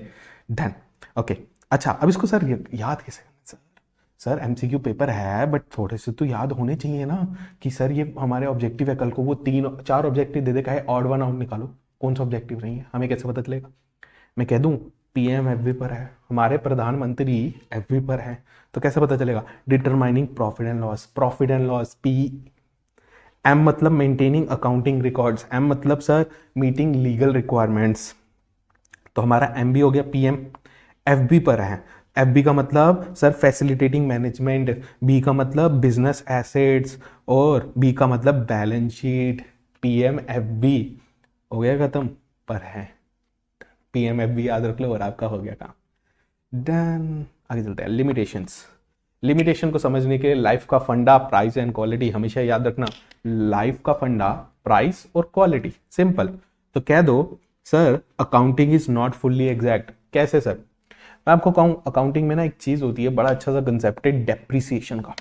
डन। ओके, अच्छा अब इसको सर याद कैसे करना? सर एमसीक्यू पेपर है, बट थोड़े से तो याद होने चाहिए ना, कि सर ये हमारे ऑब्जेक्टिव है। कल को वो 3 4 ऑब्जेक्टिव दे दे, कहे ऑड वन आउट निकालो, कौन सा ऑब्जेक्टिव नहीं है, हमें कैसे पता चलेगा? मैं कह दूं पीएम एफवी पर है, हमारे प्रधानमंत्री एफवी पर है, तो कैसे पता चलेगा? Determining profit and loss, P. M मतलब मेंटेनिंग अकाउंटिंग रिकॉर्ड्स, एम मतलब सर मीटिंग लीगल रिक्वायरमेंट्स, तो हमारा एम भी हो गया। पीएम एफबी पर है, एफ बी का मतलब सर फैसिलिटेटिंग मैनेजमेंट, बी का मतलब बिजनेस एसेट्स, और बी का मतलब balance sheet. PM F B हो गया खत्म, पर है पीएम एफ बी याद रख लो और आपका हो गया काम। डन। आगे चलते हैं, लिमिटेशंस। लिमिटेशन को समझने के लिए लाइफ का फंडा, प्राइस एंड क्वालिटी, हमेशा याद रखना। लाइफ का फंडा, प्राइस और क्वालिटी, सिंपल। तो कह दो sir accounting is not fully exact. कैसे सर? मैं आपको कहूँ, अकाउंटिंग में ना एक चीज होती है, बड़ा अच्छा सा कंसेप्ट है डेप्रिसिएशन का,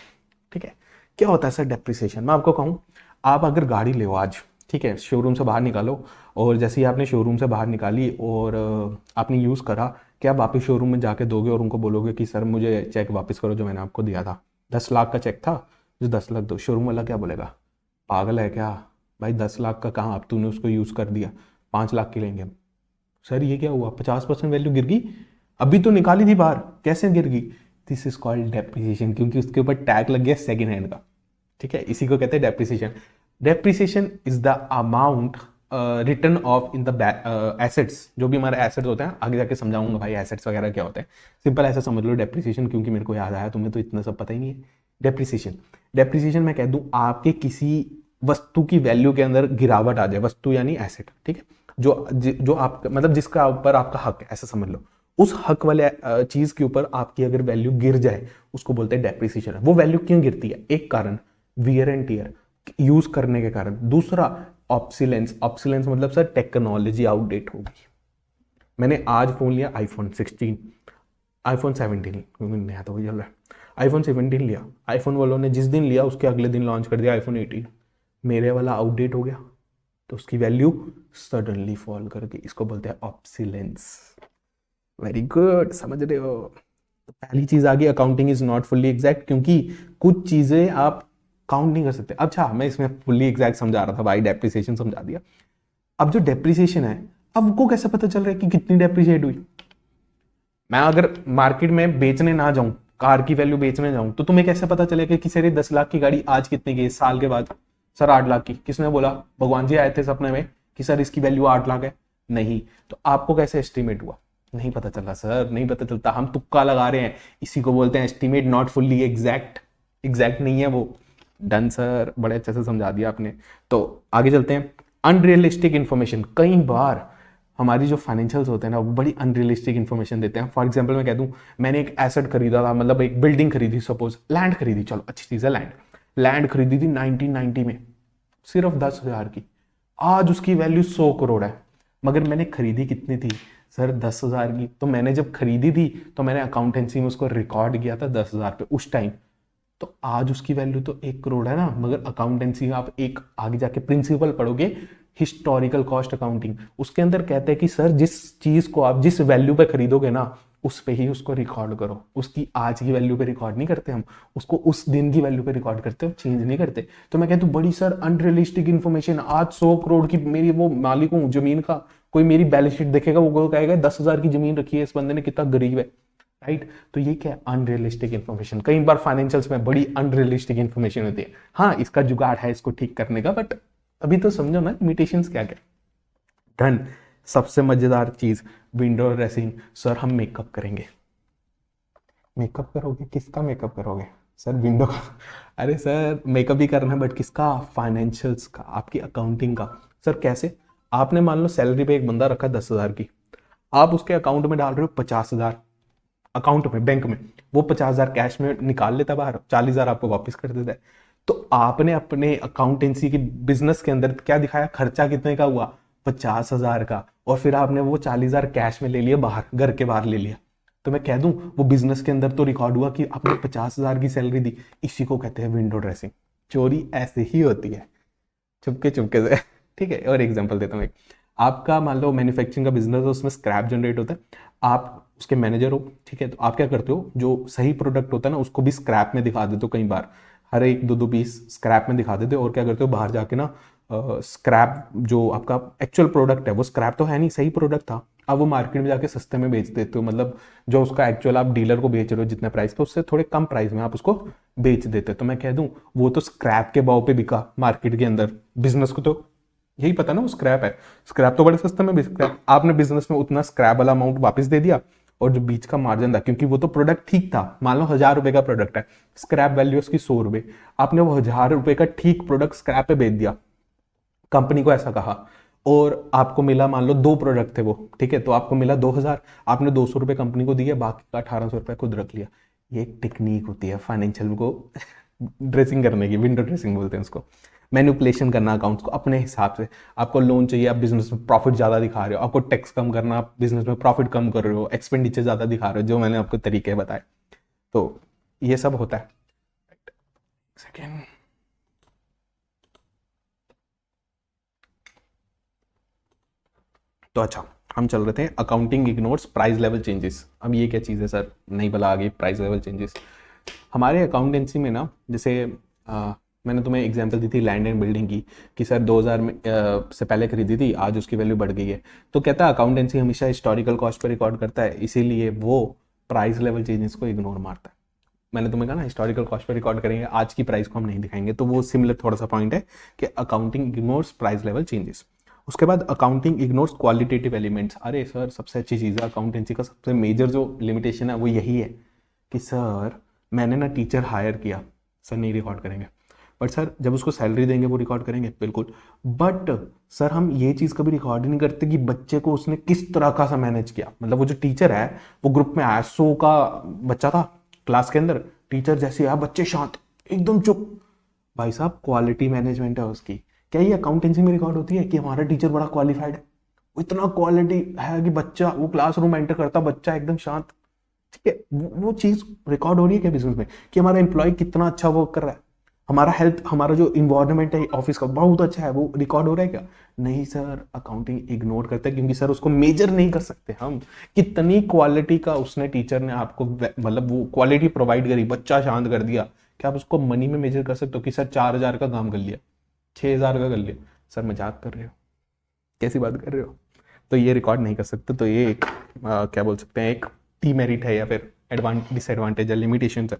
ठीक है। क्या होता है सर डेप्रिसिएशन? मैं आपको कहूँ, आप अगर गाड़ी ले आज, ठीक है, शोरूम से बाहर निकालो, और जैसे ही आपने शोरूम से बाहर निकाली और आपने यूज़ करा, क्या आप वापस शोरूम में जाके दोगे और उनको बोलोगे कि सर मुझे चेक वापस करो जो मैंने आपको दिया था? 10 लाख का चेक था, जो 10 लाख दो। शोरूम वाला क्या बोलेगा? पागल है क्या भाई, 10 लाख का कहाँ, अब तूने उसको यूज़ कर दिया, 5 लाख की लेंगे हम। सर ये क्या हुआ, 50% वैल्यू गिर गई, अभी तो निकाली थी बाहर, कैसे गिर गई? दिस इज कॉल्ड डेप्रिसिएशन, क्योंकि उसके ऊपर टैग लग गया सेकेंड हैंड का, ठीक है, इसी को कहते हैं depreciation. Depreciation is the amount return of in the assets, जो भी हमारे एसेट्स होते हैं, आगे जाके समझाऊंगा भाई एसेट्स वगैरह क्या होते हैं। सिंपल ऐसा समझ लो डेप्रिसिएशन, क्योंकि मेरे को याद आया, तुम्हें तो इतना सब पता ही नहीं है। डेप्रिसिएशन, डेप्रिसिएशन मैं कह दूं आपके किसी वस्तु की वैल्यू के अंदर गिरावट आ जाए, वस्तु यानी एसेट, ठीक है, जो आप मतलब जिसका ऊपर आपका हक है, ऐसा समझ लो, उस हक वाले चीज के ऊपर आपकी अगर वैल्यू गिर जाए, उसको बोलते हैं डेप्रिसिएशन। वो वैल्यू क्यों गिरती है? एक कारण वियर एंड टियर, यूज करने के कारण। दूसरा ऑब्सिलेंस, ऑब्सिलेंस मतलब सर टेक्नोलॉजी आउटडेट होगी। मैंने आज फोन लिया आईफोन 16, आईफोन 17, क्योंकि नया तो वही चल रहा है, आईफोन 17 लिया, आईफोन वालों ने जिस दिन लिया उसके अगले दिन लॉन्च कर दिया आईफोन 18, मेरे वाला आउटडेट हो गया, तो उसकी वैल्यू सडनली फॉल करके, इसको बोलते हैं ऑब्सिलेंस। वेरी गुड, समझ रहे हो? तो पहली चीज आ गई, accounting is not fully exact, क्योंकि कुछ चीजें आप काउंट नहीं कर सकते। अच्छा मैं इसमें फुल्ली एग्जैक्ट समझा रहा था भाई, डेप्रिसिएशन समझा दिया। अब जो डेप्रिसिएशन है, अब को कैसे पता चल रहा है कि कितनी डेप्रिसिएट हुई? मैं अगर मार्केट में बेचने ना जाऊं, कार की वैल्यू बेचने जाऊं, तो तुम्हें कैसे पता चलेगा कि सर 10 लाख की गाड़ी आज कितने की, साल के बाद सर 8 लाख की? किसने बोला? भगवान जी आए थे सपने में कि सर इसकी वैल्यू 8 लाख है? नहीं। तो आपको कैसे एस्टिमेट हुआ? नहीं पता चला सर, नहीं पता चलता, हम तुक्का लगा रहे हैं, इसी को बोलते हैं estimate, not fully exact. Exact नहीं है वो। डन सर, बड़े अच्छे से समझा दिया आपने। तो आगे चलते हैं, अनरियलिस्टिक इंफॉर्मेशन। कई बार हमारी जो फाइनेंशियल्स होते हैं ना वो बड़ी अनरियलिस्टिक इन्फॉर्मेशन देते हैं। फॉर एग्जांपल मैं कह दूं मैंने एक एसेट खरीदा था, मतलब एक बिल्डिंग खरीदी, सपोज लैंड खरीदी, चलो अच्छी चीज़ है, लैंड खरीदी थी 1990 में सिर्फ 10,000 की। आज उसकी वैल्यू 100 करोड़ है। मगर मैंने खरीदी कितनी थी सर, 10,000 की। तो मैंने जब खरीदी थी तो मैंने अकाउंटेंसी में उसको रिकॉर्ड किया था 10,000 पे उस टाइम। तो आज उसकी वैल्यू तो 1 करोड़ है ना। मगर अकाउंटेंसी में आप एक आगे जाके प्रिंसिपल पढ़ोगे, हिस्टोरिकल कॉस्ट अकाउंटिंग, उसके अंदर कहते हैं कि सर जिस चीज को आप जिस वैल्यू पे खरीदोगे ना उस पे ही उसको रिकॉर्ड करो। उसकी आज की वैल्यू पे रिकॉर्ड नहीं करते हम, उसको उस दिन की वैल्यू पे रिकॉर्ड करते हो, चेंज नहीं करते। तो मैं कहता हूँ बड़ी सर अनरियलिस्टिक इन्फॉर्मेशन। आज 100 करोड़ की मेरी वो मालिक हूँ जमीन का, कोई मेरी बैलेंस शीट देखेगा वो कहेगा 10,000 की जमीन रखी है इस बंदे ने, कितना गरीब है, राइट। तो ये क्या है, अनरियलिस्टिक इन्फॉर्मेशन। कई बार फाइनेंशियल्स में बड़ी अनरियलिस्टिक इन्फॉर्मेशन होती है। हाँ इसका जुगाड़ है इसको ठीक करने का, बट अभी तो समझो ना लिमिटेशंस क्या क्या। डन। सबसे मजेदार चीज, विंडो ड्रेसिंग। सर हम मेकअप करेंगे। मेकअप करोगे? किसका मेकअप करोगे सर? विंडो का। अरे सर मेकअप भी करना है, बट किसका? फाइनेंशियल्स का, आपकी अकाउंटिंग का। सर कैसे? आपने मान लो सैलरी पे एक बंदा रखा 10,000 की, आप उसके अकाउंट में डाल रहे हो 50,000, अकाउंट में बैंक में, वो 50,000 कैश में निकाल लेता बाहर, 40,000 आपको वापस कर देता है। तो आपने अपने अकाउंटेंसी की बिजनेस के अंदर क्या दिखाया, खर्चा कितने का हुआ, 50,000 का, और फिर आपने वो 40,000 कैश में ले लिया बाहर, घर के बाहर ले लिया। तो मैं कह दूं वो बिजनेस के अंदर तो रिकॉर्ड हुआ कि आपने 50,000 की सैलरी दी। इसी को कहते हैं विंडो ड्रेसिंग। चोरी ऐसे ही होती है, चुपके चुपके से। ठीक है, और एग्जांपल देता हूँ एक। आपका मान लो मैन्युफैक्चरिंग का बिजनेस है, उसमें स्क्रैप जनरेट होता है, आप उसके मैनेजर हो, ठीक है। तो आप क्या करते हो, जो सही प्रोडक्ट होता है ना उसको भी स्क्रैप में दिखा देते हो, कई बार हर एक दो दो पीस स्क्रैप में दिखा देते हो, और क्या करते हो बाहर जाके ना स्क्रैप जो आपका एक्चुअल प्रोडक्ट है वो स्क्रैप तो है नहीं, सही प्रोडक्ट था, अब वो मार्केट में जाके सस्ते में बेच देते हो। मतलब जो उसका एक्चुअल आप डीलर को बेच रहे हो जितने प्राइस पे, उससे थोड़े कम प्राइस में आप उसको बेच देते हो। तो मैं कह दूं वो तो स्क्रैप के भाव पे बिका मार्केट के अंदर। बिजनेस को तो यही पता ना वो स्क्रैप है, स्क्रैप तो बड़े सस्ते में बिकता है। आपने बिजनेस में उतना स्क्रैप वाला अमाउंट वापस दे दिया, और जो बीच का मार्जिन था, क्योंकि वो तो प्रोडक्ट ठीक था, मान लो 1,000 रुपए का प्रोडक्ट है, स्क्रैप वैल्यू उसकी 100 रुपए, आपने वो 1,000 रुपए का ठीक प्रोडक्ट स्क्रैप पे बेच दिया, कंपनी को ऐसा कहा, और आपको मिला मान लो 2 प्रोडक्ट थे वो, ठीक है, तो आपको मिला 2,000, आपने 200 रुपए कंपनी को दिए, बाकी का 1,800 रुपए खुद रख लिया। ये एक टेक्निक होती है फाइनेंशियल को ड्रेसिंग करने की, विंडो ड्रेसिंग बोलते हैं उसको। मैनिपुलेशन करना अकाउंट्स को अपने हिसाब से। आपको लोन चाहिए, आप बिजनेस में प्रॉफिट ज्यादा दिखा रहे हो, आपको टैक्स कम करना, आप बिजनेस में प्रॉफिट कम कर रहे हो, एक्सपेंडिचर ज्यादा दिखा रहे हो, जो मैंने आपको तरीके बताए। तो ये सब होता है। सेकेंड, तो अच्छा हम चल रहे थे accounting ignores price level changes. अब ये क्या चीज़ है सर, नहीं भला आ गई प्राइस लेवल चेंजेस। हमारे अकाउंटेंसी में ना, जैसे मैंने तुम्हें एग्जांपल दी थी लैंड एंड बिल्डिंग की, कि सर 2000 में से पहले खरीदी थी, आज उसकी वैल्यू बढ़ गई है। तो कहता है अकाउंटेंसी हमेशा हिस्टोरिकल कॉस्ट पर रिकॉर्ड करता है, इसीलिए वो प्राइस लेवल चेंजेस को इग्नोर मारता है। मैंने तुम्हें कहा ना हिस्टोरिकल कॉस्ट पर रिकॉर्ड करेंगे, आज की प्राइस को हम नहीं दिखाएंगे। तो वो सिमिलर थोड़ा सा पॉइंट है कि accounting ignores price level changes. उसके बाद अकाउंटिंग इग्नोर्स क्वालिटेटिव एलिमेंट्स। अरे सर सबसे अच्छी चीज़ है अकाउंटेंसी का, सबसे मेजर जो लिमिटेशन है वो यही है कि सर मैंने ना टीचर हायर किया, सर नहीं रिकॉर्ड करेंगे। बट सर जब उसको सैलरी देंगे वो रिकॉर्ड करेंगे, बिल्कुल। बट सर हम ये चीज़ कभी रिकॉर्ड ही नहीं करते कि बच्चे को उसने किस तरह का सा मैनेज किया। मतलब वो जो टीचर है वो ग्रुप में आया, 100 का बच्चा था क्लास के अंदर, टीचर जैसे आया बच्चे शांत एकदम चुप, भाई साहब क्वालिटी मैनेजमेंट है उसकी। क्या ये अकाउंटेंसी में रिकॉर्ड होती है कि हमारा टीचर बड़ा क्वालिफाइड है, इतना क्वालिटी है कि बच्चा वो क्लासरूम एंटर करता बच्चा एकदम शांत, ठीक है। वो चीज रिकॉर्ड हो रही है क्या बिजनेस में, कि हमारा एम्प्लॉय कितना अच्छा वर्क कर रहा है, हमारा हेल्थ, हमारा जो इन्वायरमेंट है ऑफिस का बहुत अच्छा है, वो रिकॉर्ड हो रहा है क्या? नहीं सर, अकाउंटिंग इग्नोर करता है, क्योंकि सर उसको मेजर नहीं कर सकते हम, कितनी क्वालिटी का उसने टीचर ने आपको मतलब वो क्वालिटी प्रोवाइड करी, बच्चा शांत कर दिया। क्या आप उसको मनी में मेजर कर सकते हो कि सर 4,000 का काम कर लिया, 6,000 का कर लिया? सर मजाक कर रहे हो, कैसी बात कर रहे हो? तो ये रिकॉर्ड नहीं कर सकते। तो ये एक क्या बोल सकते हैं, एक डीमेरिट है या फिर डिसएडवांटेज है, लिमिटेशन है,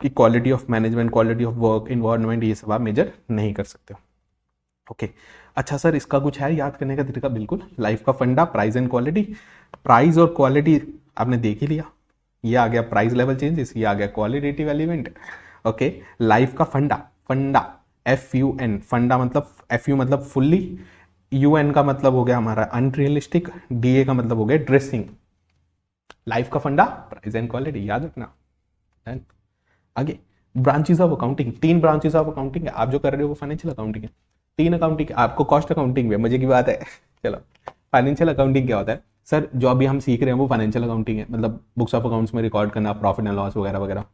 कि quality of management, quality of work, environment, ये सब आप मेजर नहीं कर सकते हो। ओके अच्छा सर इसका कुछ है याद करने का तरीका? बिल्कुल, लाइफ का फंडा, प्राइस एंड क्वालिटी। प्राइस और क्वालिटी आपने देख ही लिया, ये आ गया प्राइस लेवल चेंजेस, ये आ गया क्वालिटेटिव एलिमेंट। ओके, लाइफ का फंडा, फंडा FUN, फंडा मतलब FU मतलब फुल्ली, UN का मतलब हो गया हमारा अनरियलिस्टिक, DA का मतलब हो गया ड्रेसिंग। लाइफ का फंडा प्राइस एंड क्वालिटी, याद रखना। Done? आगे branches of accounting, 3 branches of accounting है। आप जो कर रहे हो वो फाइनेंशियल अकाउंटिंग है। 3 अकाउंटिंग, आपको कॉस्ट अकाउंटिंग भी है, मजे की बात है। चलो, फाइनेंशियल अकाउंटिंग क्या होता है सर? जो अभी हम सीख रहे हैं वो फाइनेंशियल अकाउंटिंग है, मतलब बुक्स ऑफ अकाउंट्स में रिकॉर्ड करना, प्रॉफिट एंड लॉस वगैरह वगैरह।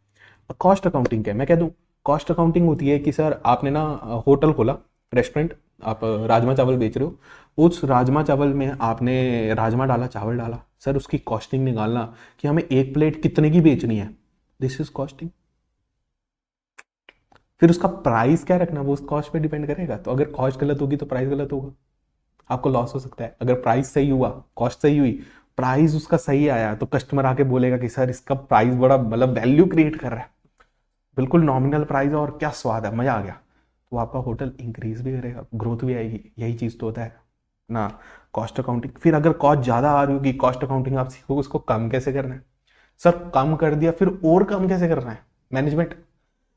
कॉस्ट अकाउंटिंग क्या है मैं कह दूं? कॉस्ट अकाउंटिंग होती है कि सर आपने ना होटल खोला, रेस्टोरेंट, आप राजमा चावल बेच रहे हो, उस राजमा चावल में आपने राजमा डाला, चावल डाला, सर उसकी कॉस्टिंग निकालना कि हमें एक प्लेट कितने की बेचनी है, दिस इज कॉस्टिंग। फिर उसका प्राइस क्या रखना वो उस कॉस्ट पे डिपेंड करेगा। तो अगर कॉस्ट गलत होगी तो प्राइस गलत होगा, आपको लॉस हो सकता है। अगर प्राइस सही हुआ, कॉस्ट सही हुई, प्राइस उसका सही आया, तो कस्टमर आके बोलेगा कि सर इसका प्राइस बड़ा मतलब वैल्यू क्रिएट कर रहा है, बिल्कुल नॉमिनल प्राइस है और क्या स्वाद है, मजा आ गया। तो आपका होटल इंक्रीज भी करेगा, ग्रोथ भी आएगी। यही चीज़ तो होता है ना कॉस्ट अकाउंटिंग। फिर अगर कॉस्ट ज़्यादा आ रही होगी, कॉस्ट अकाउंटिंग आप सीखोगे उसको कम कैसे करना है। सर कम कर दिया, फिर और कम कैसे करना है, मैनेजमेंट।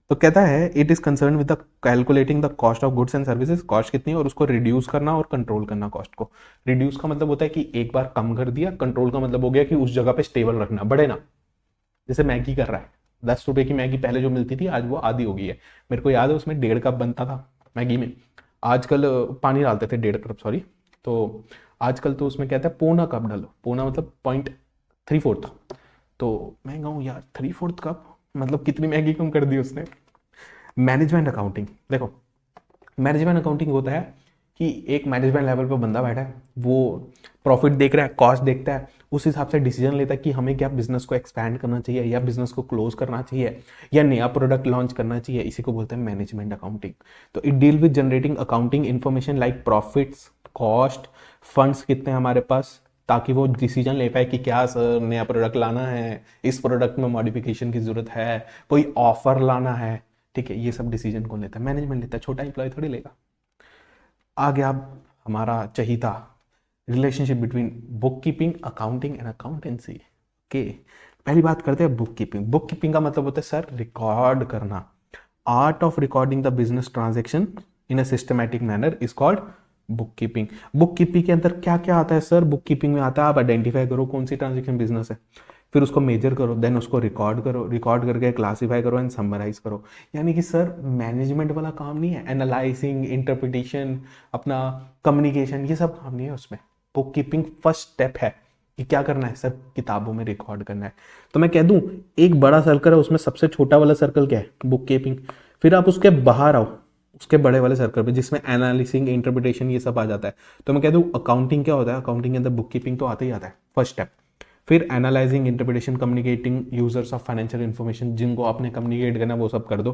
तो कहता है it is concern with the calculating the cost of goods and services, cost कितनी है और उसको रिड्यूस करना और कंट्रोल करना। कॉस्ट को रिड्यूस का मतलब होता है कि एक बार कम कर दिया, कंट्रोल का मतलब हो गया कि उस जगह पे स्टेबल रखना, बढ़े ना। जैसे मैगी कर रहा है, 10 रुपए की मैगी पहले जो मिलती थी आज वो आधी हो गई है। मेरे को याद है उसमें 1.5 कप बनता था मैगी में, आजकल पानी डालते थे 1.5 कप, सॉरी। तो आजकल तो उसमें कहता है पौना कप डालो, पौना मतलब 0.3 तो मैं कहूँ यार 3/4 कप, मतलब कितनी मैगी कम कर दी उसने। मैनेजमेंट अकाउंटिंग देखो, मैनेजमेंट अकाउंटिंग होता है कि एक मैनेजमेंट लेवल पे बंदा बैठा है, वो प्रॉफिट देख रहा है, कॉस्ट देखता है, उस हिसाब से डिसीजन लेता है कि हमें क्या बिजनेस को एक्सपैंड करना चाहिए या बिजनेस को क्लोज करना चाहिए या नया प्रोडक्ट लॉन्च करना चाहिए। इसी को बोलते हैं मैनेजमेंट अकाउंटिंग। तो it deal with generating accounting information like profits, cost, funds कितने हैं हमारे पास, ताकि वो डिसीजन ले पाए कि क्या सर नया प्रोडक्ट लाना है, इस प्रोडक्ट में मॉडिफिकेशन की जरूरत है, कोई ऑफर लाना है। ठीक है, ये सब डिसीजन कौन लेता है? मैनेजमेंट लेता है, छोटा इंप्लॉय थोड़ी लेगा। आ गया अब हमारा चहीता, relationship between book keeping, accounting and accountancy. Okay, पहली बात करते हैं बुक कीपिंग। बुक कीपिंग का मतलब होता है सर रिकॉर्ड करना। Art of recording the business transaction in a systematic manner is called book keeping. Book keeping के अंदर क्या क्या आता है सर? बुक कीपिंग में आता है आप आइडेंटिफाई करो कौन सी ट्रांजेक्शन बिजनेस है, फिर उसको मेजर करो, देन उसको रिकॉर्ड करो, रिकॉर्ड करके क्लासीफाई करो एंड समराइज करो। यानी कि सर मैनेजमेंट वाला काम नहीं है, एनालाइजिंग, इंटरप्रिटेशन, अपना कम्युनिकेशन, ये सब काम नहीं है उसमें। बुक कीपिंग फर्स्ट स्टेप है कि क्या करना है सर, किताबों में रिकॉर्ड करना है। तो मैं कह दूं एक बड़ा सर्कल है, उसमें सबसे छोटा वाला सर्कल क्या है? Book keeping. फिर आप उसके बाहर आओ उसके बड़े वाले सर्कल पे जिसमें एनालिसिंग, इंटरप्रिटेशन ये सब आ जाता है। तो मैं कह दूं अकाउंटिंग क्या होता है? अकाउंटिंग के अंदर बुक कीपिंग तो आता ही आता है, फर्स्ट स्टेप। फिर analysing, interpretation, communicating users of financial information, जिनको आपने कम्युनिकेट करना वो सब कर दो।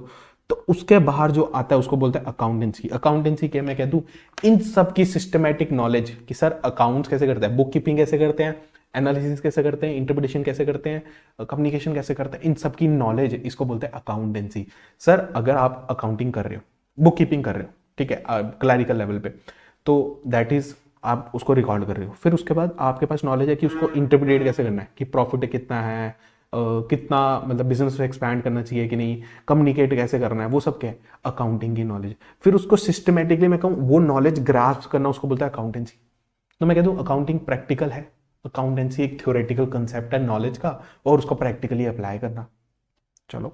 तो उसके बाहर जो आता है उसको बोलते हैं अकाउंटेंसी। अकाउंटेंसी क्या मैं कह दूं इन सब की सिस्टमैटिक नॉलेज कि सर अकाउंट्स कैसे करते हैं, बुक कीपिंग कैसे करते हैं, एनालिसिस कैसे करते हैं, इंटरप्रिटेशन कैसे करते हैं, कम्युनिकेशन कैसे करते हैं, इन सब की नॉलेज, इसको बोलते हैं अकाउंटेंसी। सर अगर आप अकाउंटिंग कर रहे हो, बुक कीपिंग कर रहे हो, ठीक है, क्लैरिकल लेवल पे, तो दैट इज आप उसको रिकॉर्ड कर रहे हो। फिर उसके बाद आपके पास नॉलेज है कि उसको इंटरप्रिटेट कैसे करना है, कि प्रॉफिट कितना है, कितना मतलब बिजनेस को एक्सपैंड करना चाहिए कि नहीं, कम्युनिकेट कैसे करना है, वो सब क्या है? अकाउंटिंग की नॉलेज। फिर उसको सिस्टमेटिकली मैं कहूँ वो नॉलेज ग्रास्प करना, उसको बोलता है अकाउंटेंसी। तो मैं कह दूँ अकाउंटिंग प्रैक्टिकल है, अकाउंटेंसी एक थ्योरेटिकल कंसेप्ट है नॉलेज का, और उसको प्रैक्टिकली अप्लाई करना। चलो,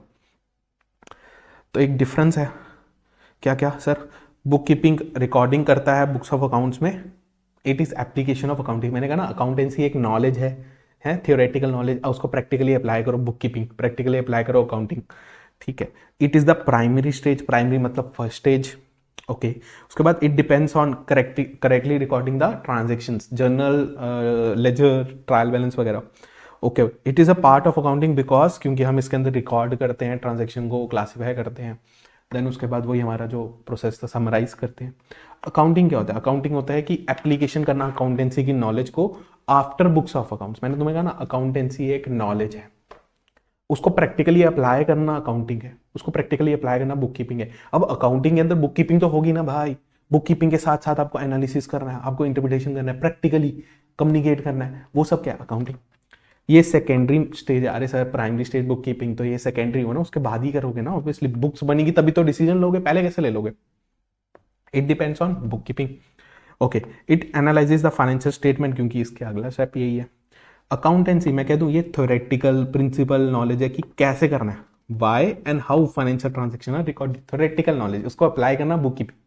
तो एक डिफरेंस है। क्या क्या सर? बुक कीपिंग रिकॉर्डिंग करता है बुक्स ऑफ अकाउंट्स में, it is application of accounting. मैंने कहा ना अकाउंटेंसी एक नॉलेज है थियोरेटिकल नॉलेज, उसको प्रैक्टिकली अप्लाई करो, बुक कीपिंग प्रैक्टिकली अप्लाई करो अकाउंटिंग। ठीक है, it is the primary stage, primary मतलब फर्स्ट स्टेज। ओके, उसके बाद it depends on correctly recording the transactions, journal, ledger, trial balance वगैरह। Okay, it is a part of accounting because क्योंकि हम इसके अंदर रिकॉर्ड करते हैं, ट्रांजेक्शन को क्लासीफाई करते हैं, देन उसके बाद वही हमारा जो प्रोसेस था समराइज करते हैं। अकाउंटिंग क्या होता है? अकाउंटिंग होता है कि एप्लीकेशन करना अकाउंटेंसी की नॉलेज को आफ्टर बुक्स ऑफ अकाउंट्स। मैंने तुम्हें कहा ना अकाउंटेंसी एक नॉलेज है, उसको प्रैक्टिकली अप्लाई करना अकाउंटिंग है, उसको प्रैक्टिकली अप्लाई करना बुक कीपिंग है। अब अकाउंटिंग के अंदर बुक कीपिंग तो होगी ना भाई, बुक कीपिंग के साथ साथ आपको एनालिसिस करना है, आपको इंटरप्रिटेशन करना है, प्रैक्टिकली कम्युनिकेट करना है, वो सब क्या है? अकाउंटिंग। ये सेकेंडरी स्टेज है। अरे sir primary stage book keeping, तो ये सेकेंडरी हो ना, उसके बाद ही करोगे ना, ऑब्वियसली बुक्स बनेगी तभी तो डिसीजन लोगे, पहले कैसे ले लोगे? It depends on book keeping. Okay, it analyses the financial statement, क्योंकि इसके अगला स्टेप यही है। अकाउंटेंसी मैं कह दूं ये थ्योरेटिकल प्रिंसिपल नॉलेज है कि कैसे करना है, why and how financial transaction are record, theoretical knowledge, उसको अप्लाई करना bookkeeping.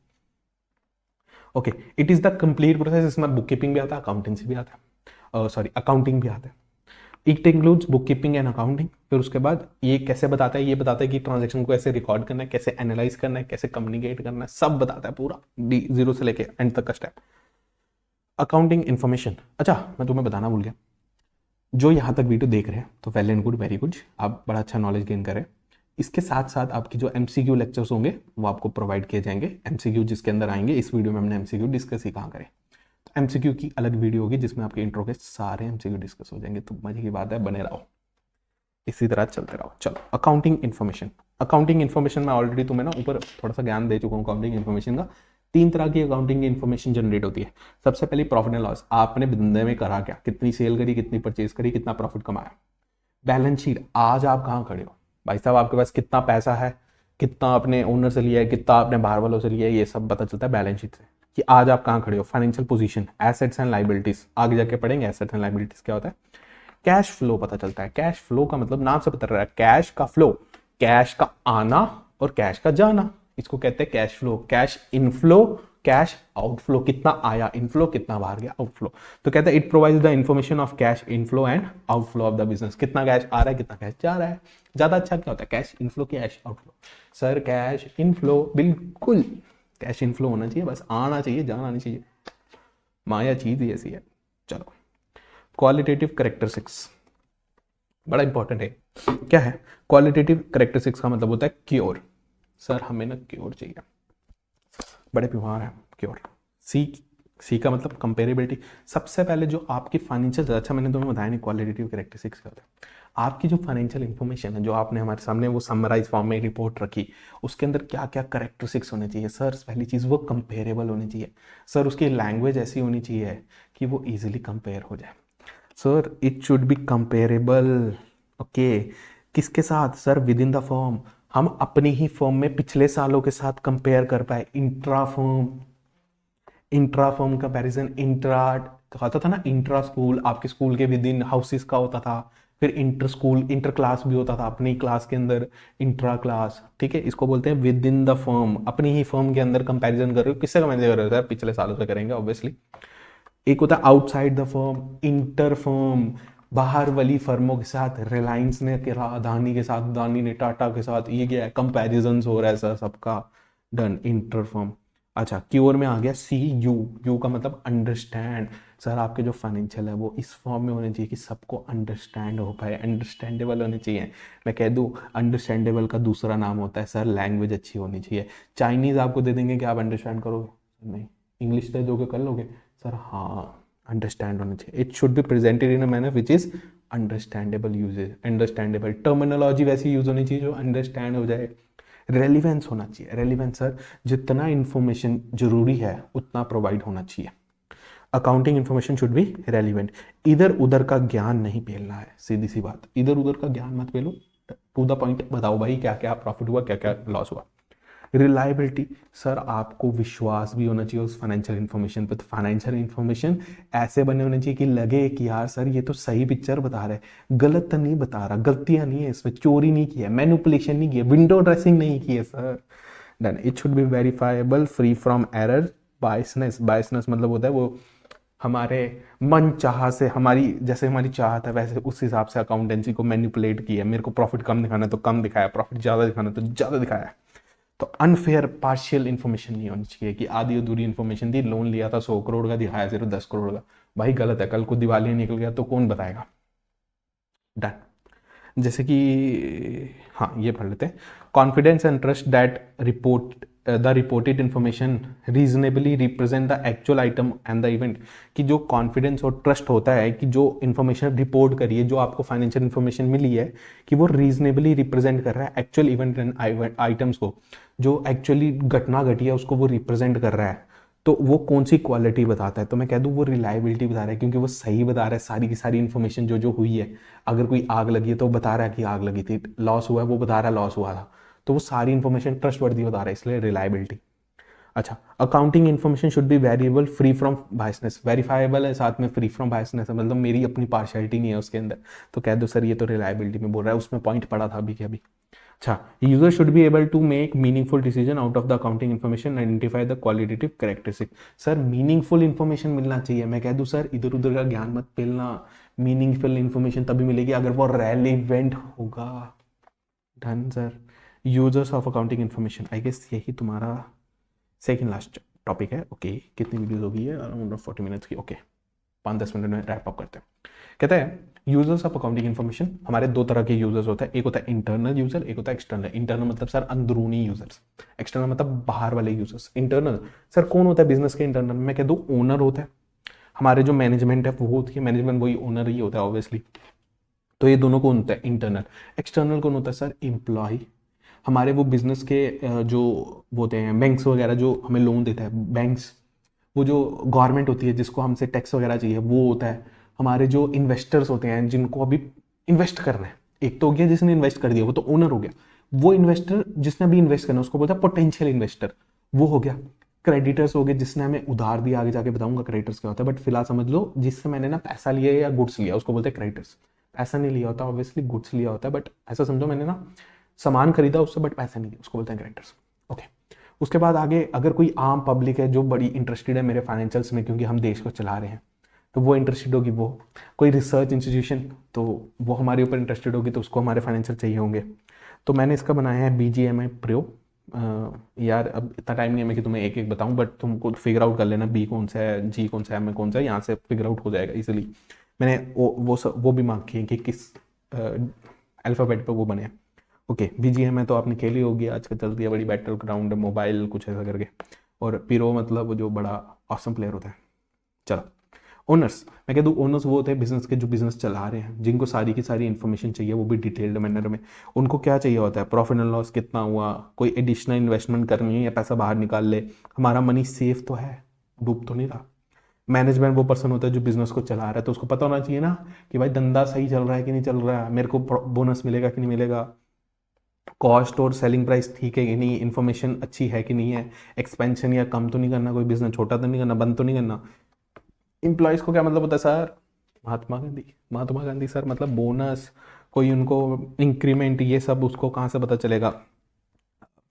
Okay, it is the complete process, इसमें बुक कीपिंग भी आता है, अकाउंटेंसी भी आता है, सॉरी अकाउंटिंग भी आता है। It includes book keeping and accounting. फिर उसके बाद ये कैसे बताता है, ये बताता है कि ट्रांजेक्शन को कैसे रिकॉर्ड करना है, कैसे एनालाइज करना है, कैसे कम्युनिकेट करना है, सब बताता है पूरा जीरो से लेके एंड तक का स्टेप। अकाउंटिंग इन्फॉर्मेशन, अच्छा मैं तुम्हें बताना भूल गया, जो यहाँ तक वीडियो देख रहे हैं तो well and good, very good, आप बड़ा अच्छा नॉलेज गेन करें। इसके साथ साथ आपके जो MCQ लेक्चर्स होंगे वो आपको प्रोवाइड किए जाएंगे। MCQ जिसके अंदर आएंगे, इस वीडियो में हमने MCQ डिस्कस ही कहाँ करें, तो MCQ की अलग वीडियो होगी जिसमें आपके इंट्रो के सारे MCQ डिस्कस हो जाएंगे। तो मजे की बात है, बने रहो, इसी तरह चलते रहो। चलो, अकाउंटिंग इन्फॉर्मेशन। अकाउंटिंग इन्फॉर्मेशन मैं ऑलरेडी तुम्हें ना ऊपर थोड़ा सा ज्ञान दे चुका हूँ अकाउंटिंग इन्फॉर्मेशन का। 3 तरह की अकाउंटिंग इन्फॉर्मेशन जनरेट होती है। सबसे पहले प्रॉफिट एंड लॉस, आपने धंधे में करा क्या, कितनी सेल करी, कितनी परचेज करी, कितना प्रॉफिट कमाया। बैलेंस शीट, आज आप कहाँ खड़े हो भाई साहब, आपके पास कितना पैसा है, कितना आपने ओनर से लिया है, कितना आपने बाहर वालों से लिया है, ये सब पता चलता है बैलेंस शीट से कि आज आप कहाँ खड़े हो। Financial position, assets and liabilities, आगे जाके पढ़ेंगे एसेट्स एंड लाइबिलिटीज क्या होता है। कैश फ्लो पता चलता है, कैश फ्लो का मतलब नाम से पता रहा है, कैश का फ्लो, कैश का आना और कैश का जाना, इसको कहते हैं cash flow. Cash inflow, cash outflow, कितना आया इनफ्लो, कितना बाहर गया आउटफ्लो। तो कहते हैं it provides the information of cash inflow and outflow of the business, कितना कैश आ रहा है, कितना कैश जा रहा है। ज्यादा अच्छा क्या होता है, cash inflow, cash outflow. Sir cash inflow, बिल्कुल कैश इनफ्लो होना चाहिए, बस आना चाहिए, जाना नहीं चाहिए, माया चीज ही ऐसी है। चलो, क्वालिटेटिव करेक्टरिस्टिक्स बड़ा इंपॉर्टेंट है। क्या है क्वालिटेटिव करेक्टरिस्टिक्स का मतलब होता है क्योर। सर हमें ना क्योर चाहिए, बड़े बीमार हैं, क्योर। सी का मतलब कंपेरेबिलिटी। सबसे पहले जो आपकी फाइनेंशियल, अच्छा मैंने तुम्हें बताया नहीं क्वालिटेटिव करेक्टरिस्टिक्स क्या होता है। आपकी जो फाइनेंशियल इंफॉर्मेशन है जो आपने हमारे सामने वो समराइज फॉर्म में रिपोर्ट रखी, उसके अंदर क्या क्या करेक्टरिस्टिक्स होने चाहिए। सर पहली चीज़ वो कंपेरेबल होनी चाहिए। सर उसकी लैंग्वेज ऐसी होनी चाहिए कि वो इजीली कंपेयर हो जाए। Sir it should be comparable. Okay, किसके साथ sir, with in the firm, हम अपनी ही फर्म में पिछले सालों के साथ कंपेयर कर पाए। Intra firm, intra firm comparison, intra होता था ना, इंट्रा स्कूल आपके स्कूल के विद इन हाउसेस का होता था, फिर इंटर स्कूल, इंटर क्लास भी होता था अपनी क्लास के अंदर, इंट्रा क्लास, ठीक है। इसको बोलते हैं विद इन द फर्म, अपनी ही फर्म के अंदर कंपैरिजन कर रहे हो, किससे कंपैरिजन कर रहे हो सर, पिछले सालों से करेंगे ऑब्वियसली। एक होता है outside the firm, inter firm, बाहर वाली फर्मों के साथ, रिलायंस ने करा अदानी के साथ, अदानी ने टाटा के साथ, ये क्या है, कंपैरिजन हो रहा है सर सबका, डन, इंटर फर्म। अच्छा, क्योर में आ गया सी यू, यू का मतलब अंडरस्टैंड। सर आपके जो फाइनेंशियल है वो इस फॉर्म में होने चाहिए कि सबको अंडरस्टैंड हो पाए, अंडरस्टैंडेबल होने चाहिए। मैं कह दूं अंडरस्टैंडेबल का दूसरा नाम होता है सर लैंग्वेज अच्छी होनी चाहिए। चाइनीज़ आपको दे देंगे कि आप अंडरस्टैंड करोगे, नहीं। इंग्लिश दे दोगे कर लोगे सर, हाँ अंडरस्टैंड होना चाहिए। It should be presented in a manner which is understandable usages, understandable terminology वैसी यूज होनी चाहिए जो अंडरस्टैंड हो जाए। रेलिवेंस होना चाहिए, रेलिवेंस सर जितना इंफॉर्मेशन जरूरी है उतना प्रोवाइड होना चाहिए। Accounting information should be relevant. इधर उधर का ज्ञान नहीं पेलना है, सीधी सी बात, इधर उधर का ज्ञान मत पेलो, टू द पॉइंट बताओ भाई क्या क्या प्रॉफिट हुआ, क्या क्या लॉस हुआ। रिलायबिलिटी, सर आपको विश्वास भी होना चाहिए उस फाइनेंशियल इन्फॉर्मेशन पे। तो फाइनेंशियल इन्फॉर्मेशन ऐसे बने होने चाहिए कि लगे कि यार सर ये तो सही पिक्चर बता रहा है, गलत तो नहीं बता रहा, गलतियां नहीं है इसमें, चोरी नहीं किया, मैनिपुलेशन नहीं किया, विंडो ड्रेसिंग नहीं की है sir. Then it should be verifiable, free from error, biasness, biasness मतलब होता है वो हमारे मन चाह से, हमारी जैसे हमारी चाहत है वैसे उस हिसाब से अकाउंटेंसी को मैनिपुलेट किया। मेरे को प्रॉफिट कम दिखाना है तो कम दिखाया, प्रॉफिट ज़्यादा दिखाना है तो ज़्यादा दिखाया। तो अनफेयर पार्शियल इन्फॉर्मेशन नहीं होनी चाहिए कि आधी अधूरी इन्फॉर्मेशन दी, लोन लिया था 100 करोड़ का, दिखाया सिर्फ 10 करोड़ का, भाई गलत है, कल को दिवालिया निकल गया तो कौन बताएगा। डन। जैसे कि हाँ ये पढ़ लेते हैं, confidence and trust that report the reported information reasonably represent the actual item and the event, कि जो कॉन्फिडेंस और ट्रस्ट होता है कि जो इन्फॉर्मेशन रिपोर्ट करी है, जो आपको फाइनेंशियल इन्फॉर्मेशन मिली है, कि वो रीजनेबली रिप्रेजेंट कर रहा है एक्चुअल इवेंट एंड आइटम्स को, जो एक्चुअली घटना घटी है उसको वो रिप्रेजेंट कर रहा है। तो वो कौन सी क्वालिटी बताता है, तो मैं कह दूं वो रिलायबिलिटी बता रहा है, क्योंकि वो सही बता रहा है सारी की सारी इन्फॉर्मेशन जो जो हुई है। अगर कोई आग लगी है तो बता रहा है कि आग लगी थी, लॉस हुआ है वो बता रहा है लॉस हुआ था, तो वो सारी इन्फॉर्मेशन ट्रस्ट वर्दी बता रहा है, इसलिए रिलायबिलिटी। अच्छा, accounting information should be variable, free from biasness, verifiable है साथ में फ्री फ्रॉम बायसनेस है, मतलब मेरी अपनी पार्शियलिटी नहीं है उसके अंदर, तो कह दो सर ये तो रिलायबिलिटी में बोल रहा है, उसमें पॉइंट पड़ा था अभी के अभी। अच्छा, user should be able to make meaningful decision out of the accounting information, identify the qualitative characteristic. Sir meaningful information मिलना चाहिए, मैं कह दूं सर इधर उधर का ज्ञान मत फैलना, मीनिंगफुल इन्फॉर्मेशन तभी मिलेगी अगर वो रेलिवेंट होगा। Done sir. Users of accounting information, I guess यही तुम्हारा सेकेंड लास्ट टॉपिक है। ओके, कितनी वीडियोस होगी है, अराउंड 40 मिनट्स की। ओके, 5-10 मिनट में रैप अप करते हैं। कहते हैं यूजर्स ऑफ अकाउंटिंग इन्फॉर्मेशन, हमारे दो तरह के यूजर्स होते हैं, एक होता है इंटरनल यूजर, एक होता है एक्सटर्नल। इंटरनल मतलब सर अंदरूनी यूजर्स, एक्सटर्नल मतलब बाहर वाले यूजर्स। इंटरनल सर कौन होता है बिजनेस के इंटरनल, मैं कह दूं ओनर होता है, हमारे जो मैनेजमेंट है वो होती है, मैनेजमेंट वही ओनर ही होता है ऑब्वियसली, तो ये दोनों कौन होता है इंटरनल। एक्सटर्नल कौन होता है सर, एम्प्लॉय, हमारे वो बिजनेस के जो वो होते हैं बैंक्स वगैरह जो हमें लोन देता है, बैंक्स, वो जो गवर्नमेंट होती है जिसको हमसे टैक्स वगैरह चाहिए वो होता है, हमारे जो इन्वेस्टर्स होते हैं जिनको अभी इन्वेस्ट करना है, एक तो हो गया जिसने इन्वेस्ट कर दिया वो तो ओनर हो गया, वो इन्वेस्टर जिसने अभी इन्वेस्ट करना है उसको बोलता है पोटेंशियल इन्वेस्टर, वो हो गया। क्रेडिटर्स हो गए जिसने हमें उधार दिया, आगे जाके बताऊंगा क्रेडिटर्स क्या होता है, बट फिलहाल समझ लो जिससे मैंने ना पैसा लिया या गुड्स लिया उसको बोलते हैं क्रेडिटर्स। पैसा नहीं लिया होता ऑब्वियसली, गुड्स लिया होता है, बट ऐसा समझो मैंने ना सामान खरीदा उससे बट पैसा नहीं लिया, उसको बोलते हैं क्रेडिटर्स। ओके, उसके बाद आगे अगर कोई आम पब्लिक है जो बड़ी इंटरेस्टेड है मेरे फाइनेंशियल्स में क्योंकि हम देश को चला रहे हैं, तो वो इंटरेस्टेड होगी, वो कोई रिसर्च इंस्टीट्यूशन तो वो हमारे ऊपर इंटरेस्टेड होगी, तो उसको हमारे फाइनेंशियल चाहिए होंगे। तो मैंने इसका बनाया है BGMI प्रो। यार अब इतना टाइम नहीं है मैं कि तुम्हें एक एक बताऊं, बट तुमको फिगर आउट कर लेना बी कौन सा है, जी कौन सा है, एम कौन सा है, यहाँ से फिगर आउट हो जाएगा इजीली। मैंने वो भी मार्क किए कि किस अल्फ़ाबेट पे वो बने। ओके, BGMI तो आपने खेली होगी, आजकल चलती है बड़ी बैटल ग्राउंड मोबाइल कुछ ऐसा करके, और पिरो मतलब वो जो बड़ा ऑसम प्लेयर होता है। चलो, ओनर्स, मैं कह दूँ ओनर्स वो होते हैं बिजनेस के जो बिजनेस चला रहे हैं, जिनको सारी की सारी इन्फॉर्मेशन चाहिए वो भी डिटेल्ड मैनर में। उनको क्या चाहिए होता है, प्रॉफिट एंड लॉस कितना हुआ, कोई एडिशनल इन्वेस्टमेंट करनी है या पैसा बाहर निकाल ले, हमारा मनी सेफ तो है, डूब तो नहीं रहा। मैनेजमेंट वो पर्सन होता है जो बिजनेस को चला रहा है, तो उसको पता होना चाहिए ना कि भाई धंधा सही चल रहा है कि नहीं चल रहा है, मेरे को बोनस मिलेगा कि नहीं मिलेगा, कॉस्ट और सेलिंग प्राइस ठीक है कि नहीं, इन्फॉर्मेशन अच्छी है कि नहीं है, एक्सपेंशन या कम तो नहीं करना, कोई बिजनेस छोटा तो नहीं करना, बंद तो नहीं करना। इम्प्लॉयज़ को क्या मतलब होता है सर, महात्मा गांधी सर मतलब बोनस, कोई उनको इंक्रीमेंट, ये सब उसको कहाँ से पता चलेगा,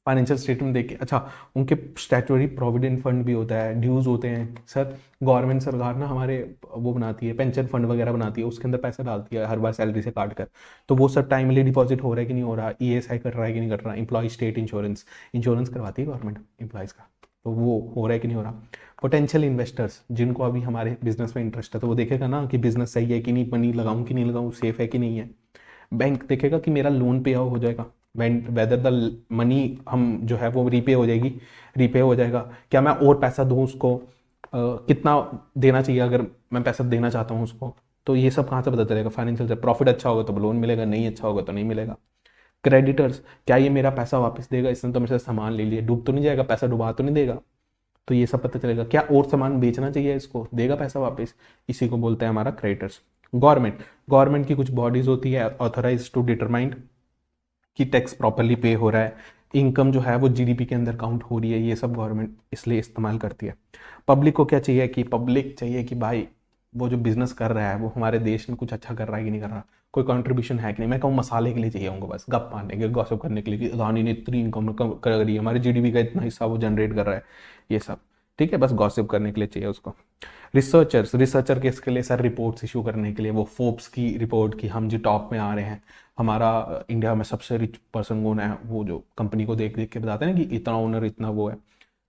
फाइनेंशियल स्टेटमेंट देख के। अच्छा, उनके स्टैट्यूटरी प्रोविडेंट फंड भी होता है, ड्यूज होते हैं सर, गवर्नमेंट सरकार ना हमारे वो बनाती है पेंशन फंड वगैरह बनाती है, उसके अंदर पैसा डालती है हर बार सैलरी से काट कर, तो वो सब टाइमली डिपॉजिट हो रहा है कि नहीं हो रहा, ESI कर रहा है कि नहीं कर रहा, एम्प्लॉय स्टेट इंश्योरेंस, इंश्योरेंस करवाती है गवर्नमेंट एम्प्लॉयज़ का, तो वो हो रहा है कि नहीं हो रहा। पोटेंशियल इन्वेस्टर्स जिनको अभी हमारे बिजनेस में इंटरेस्ट है, तो वो देखेगा ना कि बिजनेस सही है कि नहीं, मनी लगाऊं कि नहीं लगाऊं, सेफ है कि नहीं है। बैंक देखेगा कि मेरा लोन पे हो जाएगा, वेदर द मनी हम जो है वो रीपे हो जाएगा, क्या मैं और पैसा दूं उसको, कितना देना चाहिए अगर मैं पैसा देना चाहता हूँ उसको, तो ये सब कहाँ से पता चलेगा, फाइनेंशियल से। प्रॉफिट अच्छा होगा तो लोन मिलेगा, नहीं अच्छा होगा तो नहीं मिलेगा। क्रेडिटर्स, क्या ये मेरा पैसा वापस देगा, इसने तो मेरे से सामान ले लिया, डूब तो नहीं जाएगा, पैसा डुबा तो नहीं देगा, तो ये सब पता चलेगा। क्या और सामान बेचना चाहिए इसको, देगा पैसा वापस, इसी को बोलते हैं हमारा क्रेडिटर्स। गवर्नमेंट की कुछ बॉडीज होती है ऑथराइज टू डिटरमाइन कि टैक्स प्रॉपरली पे हो रहा है, इनकम जो है वो GDP के अंदर काउंट हो रही है, ये सब गवर्नमेंट इसलिए इस्तेमाल करती है। पब्लिक को क्या चाहिए कि पब्लिक चाहिए कि भाई वो जो बिजनेस कर रहा है वो हमारे देश में कुछ अच्छा कर रहा है कि नहीं कर रहा, कोई कंट्रीब्यूशन है कि नहीं। मैं कहूँ मसाले के लिए चाहिए होंगे, बस गप मारने के, गॉसिप करने के लिए कि अदानी ने इतनी इनकम कर रही है, हमारे GDP का इतना हिस्सा वो जनरेट कर रहा है, ये सब ठीक है, बस गॉसिप करने के लिए चाहिए उसको। रिसर्चर के इसके लिए सर रिपोर्ट्स इशू करने के लिए, वो फोर्ब्स की रिपोर्ट की हम जो टॉप में आ रहे हैं, हमारा इंडिया में सबसे रिच पर्सन कौन है, वो जो कंपनी को देख देख के बताते हैं ना कि इतना ओनर इतना वो है,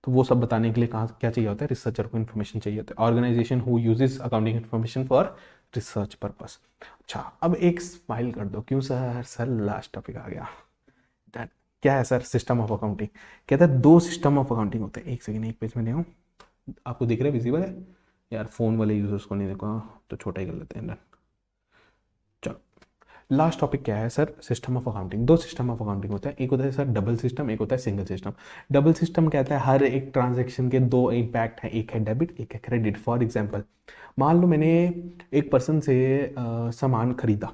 तो वो सब बताने के लिए कहाँ क्या चाहिए होता है, रिसर्चर को इन्फॉर्मेशन चाहिए होता है। Organisation who uses accounting information for research purpose. अच्छा, अब एक स्माइल कर दो, क्यों सर, लास्ट टॉपिक आ गया। That- क्या है सर, सिस्टम ऑफ अकाउंटिंग। कहता है दो सिस्टम ऑफ अकाउंटिंग होते हैं, एक सेकेंड एक पेज में देखो, आपको दिख रहा है, विजिबल है यार, फोन वाले यूजर्स को नहीं देखो, तो छोटा ही कर लेते हैं। चलो, लास्ट टॉपिक क्या है सर, सिस्टम ऑफ अकाउंटिंग। दो सिस्टम ऑफ अकाउंटिंग होता है, एक होता है सर डबल सिस्टम, एक होता है सिंगल सिस्टम। डबल सिस्टम कहता है हर एक ट्रांजेक्शन के दो इम्पैक्ट है, एक है डेबिट एक है क्रेडिट। फॉर एग्जाम्पल, मान लो मैंने एक पर्सन से सामान खरीदा,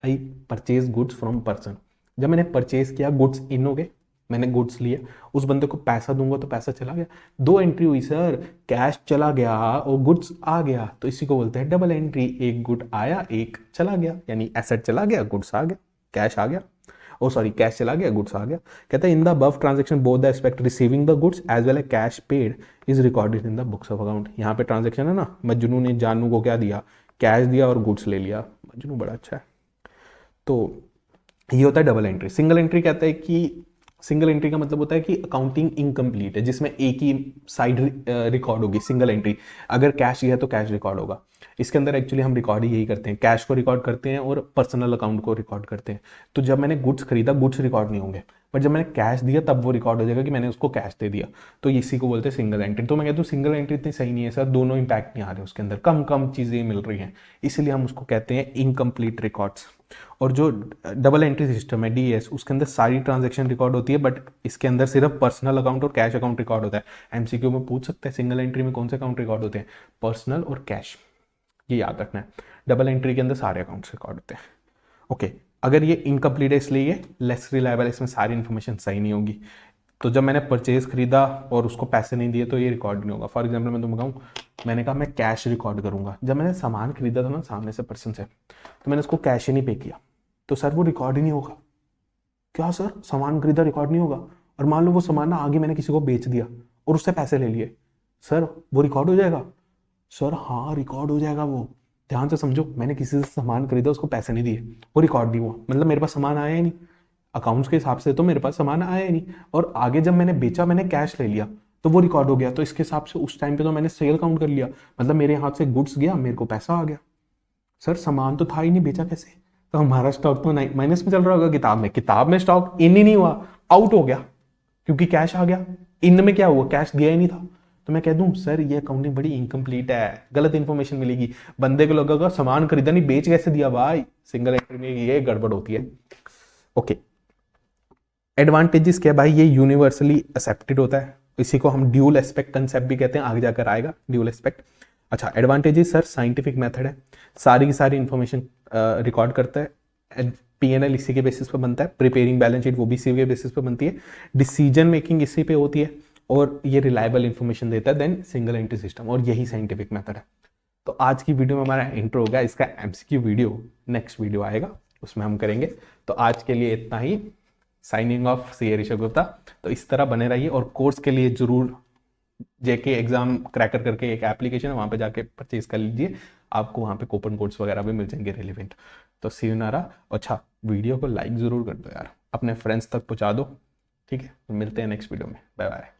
I purchase goods from person, जब मैंने परचेज किया गुड्स इन हो गए, मैंने गुड्स लिए, उस बंदे को पैसा दूंगा तो पैसा चला गया। 2 एंट्री हुई सर, कैश चला गया और गुड्स आ गया, तो इसी को बोलते हैं डबल एंट्री। एक गुड आया, एक चला गया, यानी एसेट चला गया, गुड्स आ गया, कैश आ गया, ओ सॉरी कैश चला गया, गुड्स आ गया। कहता है in the above transaction both the aspect receiving the goods as well as cash paid is recorded in the books of account. यहाँ पे ट्रांजैक्शन है ना, मजनू ने जानू को क्या दिया, कैश दिया और गुड्स ले लिया। मजनू बड़ा अच्छा है। तो ये होता है डबल एंट्री। सिंगल एंट्री कहता है कि सिंगल एंट्री का मतलब होता है कि अकाउंटिंग इनकम्प्लीट है, जिसमें एक ही साइड रिकॉर्ड होगी। सिंगल एंट्री अगर कैश गया तो कैश रिकॉर्ड होगा। इसके अंदर एक्चुअली हम रिकॉर्ड ही यही करते हैं, कैश को रिकॉर्ड करते हैं और पर्सनल अकाउंट को रिकॉर्ड करते हैं। तो जब मैंने गुड्स खरीदा, गुड्स रिकॉर्ड नहीं होंगे, बट जब मैंने कैश दिया तब वो रिकॉर्ड हो जाएगा कि मैंने उसको कैश दे दिया। तो इसी को बोलते हैं सिंगल एंट्री। तो मैं कहता हूँ सिंगल एंट्री इतनी सही नहीं है सर, दोनों इंपैक्ट नहीं आ रहे उसके अंदर, कम कम चीज़ें मिल रही हैं, इसलिए हम उसको कहते हैं इनकम्प्लीट रिकॉर्ड्स। और जो डबल एंट्री सिस्टम है डीएस, उसके अंदर सारी ट्रांजैक्शन रिकॉर्ड होती है, बट इसके अंदर सिर्फ पर्सनल अकाउंट और कैश अकाउंट रिकॉर्ड होता है। एमसीक्यू में पूछ सकते हैं सिंगल एंट्री में कौन से अकाउंट रिकॉर्ड होते हैं, पर्सनल और कैश, ये याद रखना है। डबल एंट्री के अंदर सारे अकाउंट्स रिकॉर्ड होते हैं। ओके, अगर ये इनकम्प्लीट है इसलिए ये लेस रिलायबल, इसमें सारी इन्फॉर्मेशन सही नहीं होगी। तो जब मैंने परचेज खरीदा और उसको पैसे नहीं दिए तो ये रिकॉर्ड नहीं होगा। फॉर एग्जाम्पल मैं तुम्हें कहूँ, मैंने कहा मैं कैश रिकॉर्ड करूंगा, जब मैंने सामान खरीदा था ना सामने से पर्सन से, तो मैंने उसको कैश ही नहीं पे किया, तो सर वो रिकॉर्ड ही नहीं होगा। क्या सर, सामान खरीदा रिकॉर्ड नहीं होगा? और मान लो वो सामान ना आगे मैंने किसी को बेच दिया और उससे पैसे ले लिए, सर वो रिकॉर्ड हो जाएगा? सर हाँ रिकॉर्ड हो जाएगा। वो ध्यान से समझो, मैंने किसी से सामान खरीदा, उसको पैसे नहीं दिए, वो रिकॉर्ड नहीं हुआ, मतलब मेरे पास सामान आया ही नहीं। अकाउंट्स के हिसाब से तो मेरे पास सामान आया ही नहीं, और आगे जब मैंने बेचा मैंने कैश ले लिया तो वो रिकॉर्ड हो गया। तो इसके हिसाब से उस टाइम पे तो मैंने सेल काउंट कर लिया, मतलब मेरे हाथ से गुड्स गया, मेरे को पैसा आ गया। सर सामान तो था ही नहीं, बेचा कैसे? तो हमारा स्टॉक तो माइनस में चल रहा होगा। किताब में स्टॉक इन ही नहीं हुआ, आउट हो गया, क्योंकि कैश आ गया। इन में क्या हुआ, कैश दिया ही नहीं था। तो मैं कह दूं सर ये अकाउंटिंग बड़ी इनकम्प्लीट है, गलत इंफॉर्मेशन मिलेगी, बंदे को लगेगा सामान खरीदा नहीं, बेच कैसे दिया भाई। सिंगल एंट्री में ये गड़बड़ होती है। ओके, एडवांटेजेस क्या भाई, ये यूनिवर्सली एक्सेप्टेड होता है, इसी को हम ड्यूल एस्पेक्ट कंसेप्ट भी कहते हैं, आगे जाकर आएगा ड्यूल एस्पेक्ट। अच्छा, एडवांटेजेस सर, साइंटिफिक मेथड है, सारी की सारी इंफॉर्मेशन रिकॉर्ड करता है, पीएनएल इसी के बेसिस पर बनता है, प्रिपेयरिंग बैलेंस शीट वो भी इसी के बेसिस पर बनती है, डिसीजन मेकिंग इसी पे होती है, और ये रिलायबल इंफॉर्मेशन देता है देन सिंगल एंट्री सिस्टम, और यही साइंटिफिक मेथड है। तो आज की वीडियो में हमारा इंट्रो हो गया, इसका एमसीक्यू वीडियो नेक्स्ट वीडियो आएगा उसमें हम करेंगे। तो आज के लिए इतना ही, साइनिंग ऑफ सी ऋषभ गुप्ता। तो इस तरह बने रहिए, और कोर्स के लिए जरूर जेके एग्जाम क्रैकर करके एक एप्लीकेशन है, वहां पे जाके परचेज कर लीजिए, आपको वहां पे कूपन कोड्स वगैरह भी मिल जाएंगे रेलिवेंट। तो सी यू नारा। अच्छा, वीडियो को लाइक जरूर कर दो यार, अपने फ्रेंड्स तक पहुंचा दो, ठीक है? तो मिलते हैं नेक्स्ट वीडियो में, बाय बाय।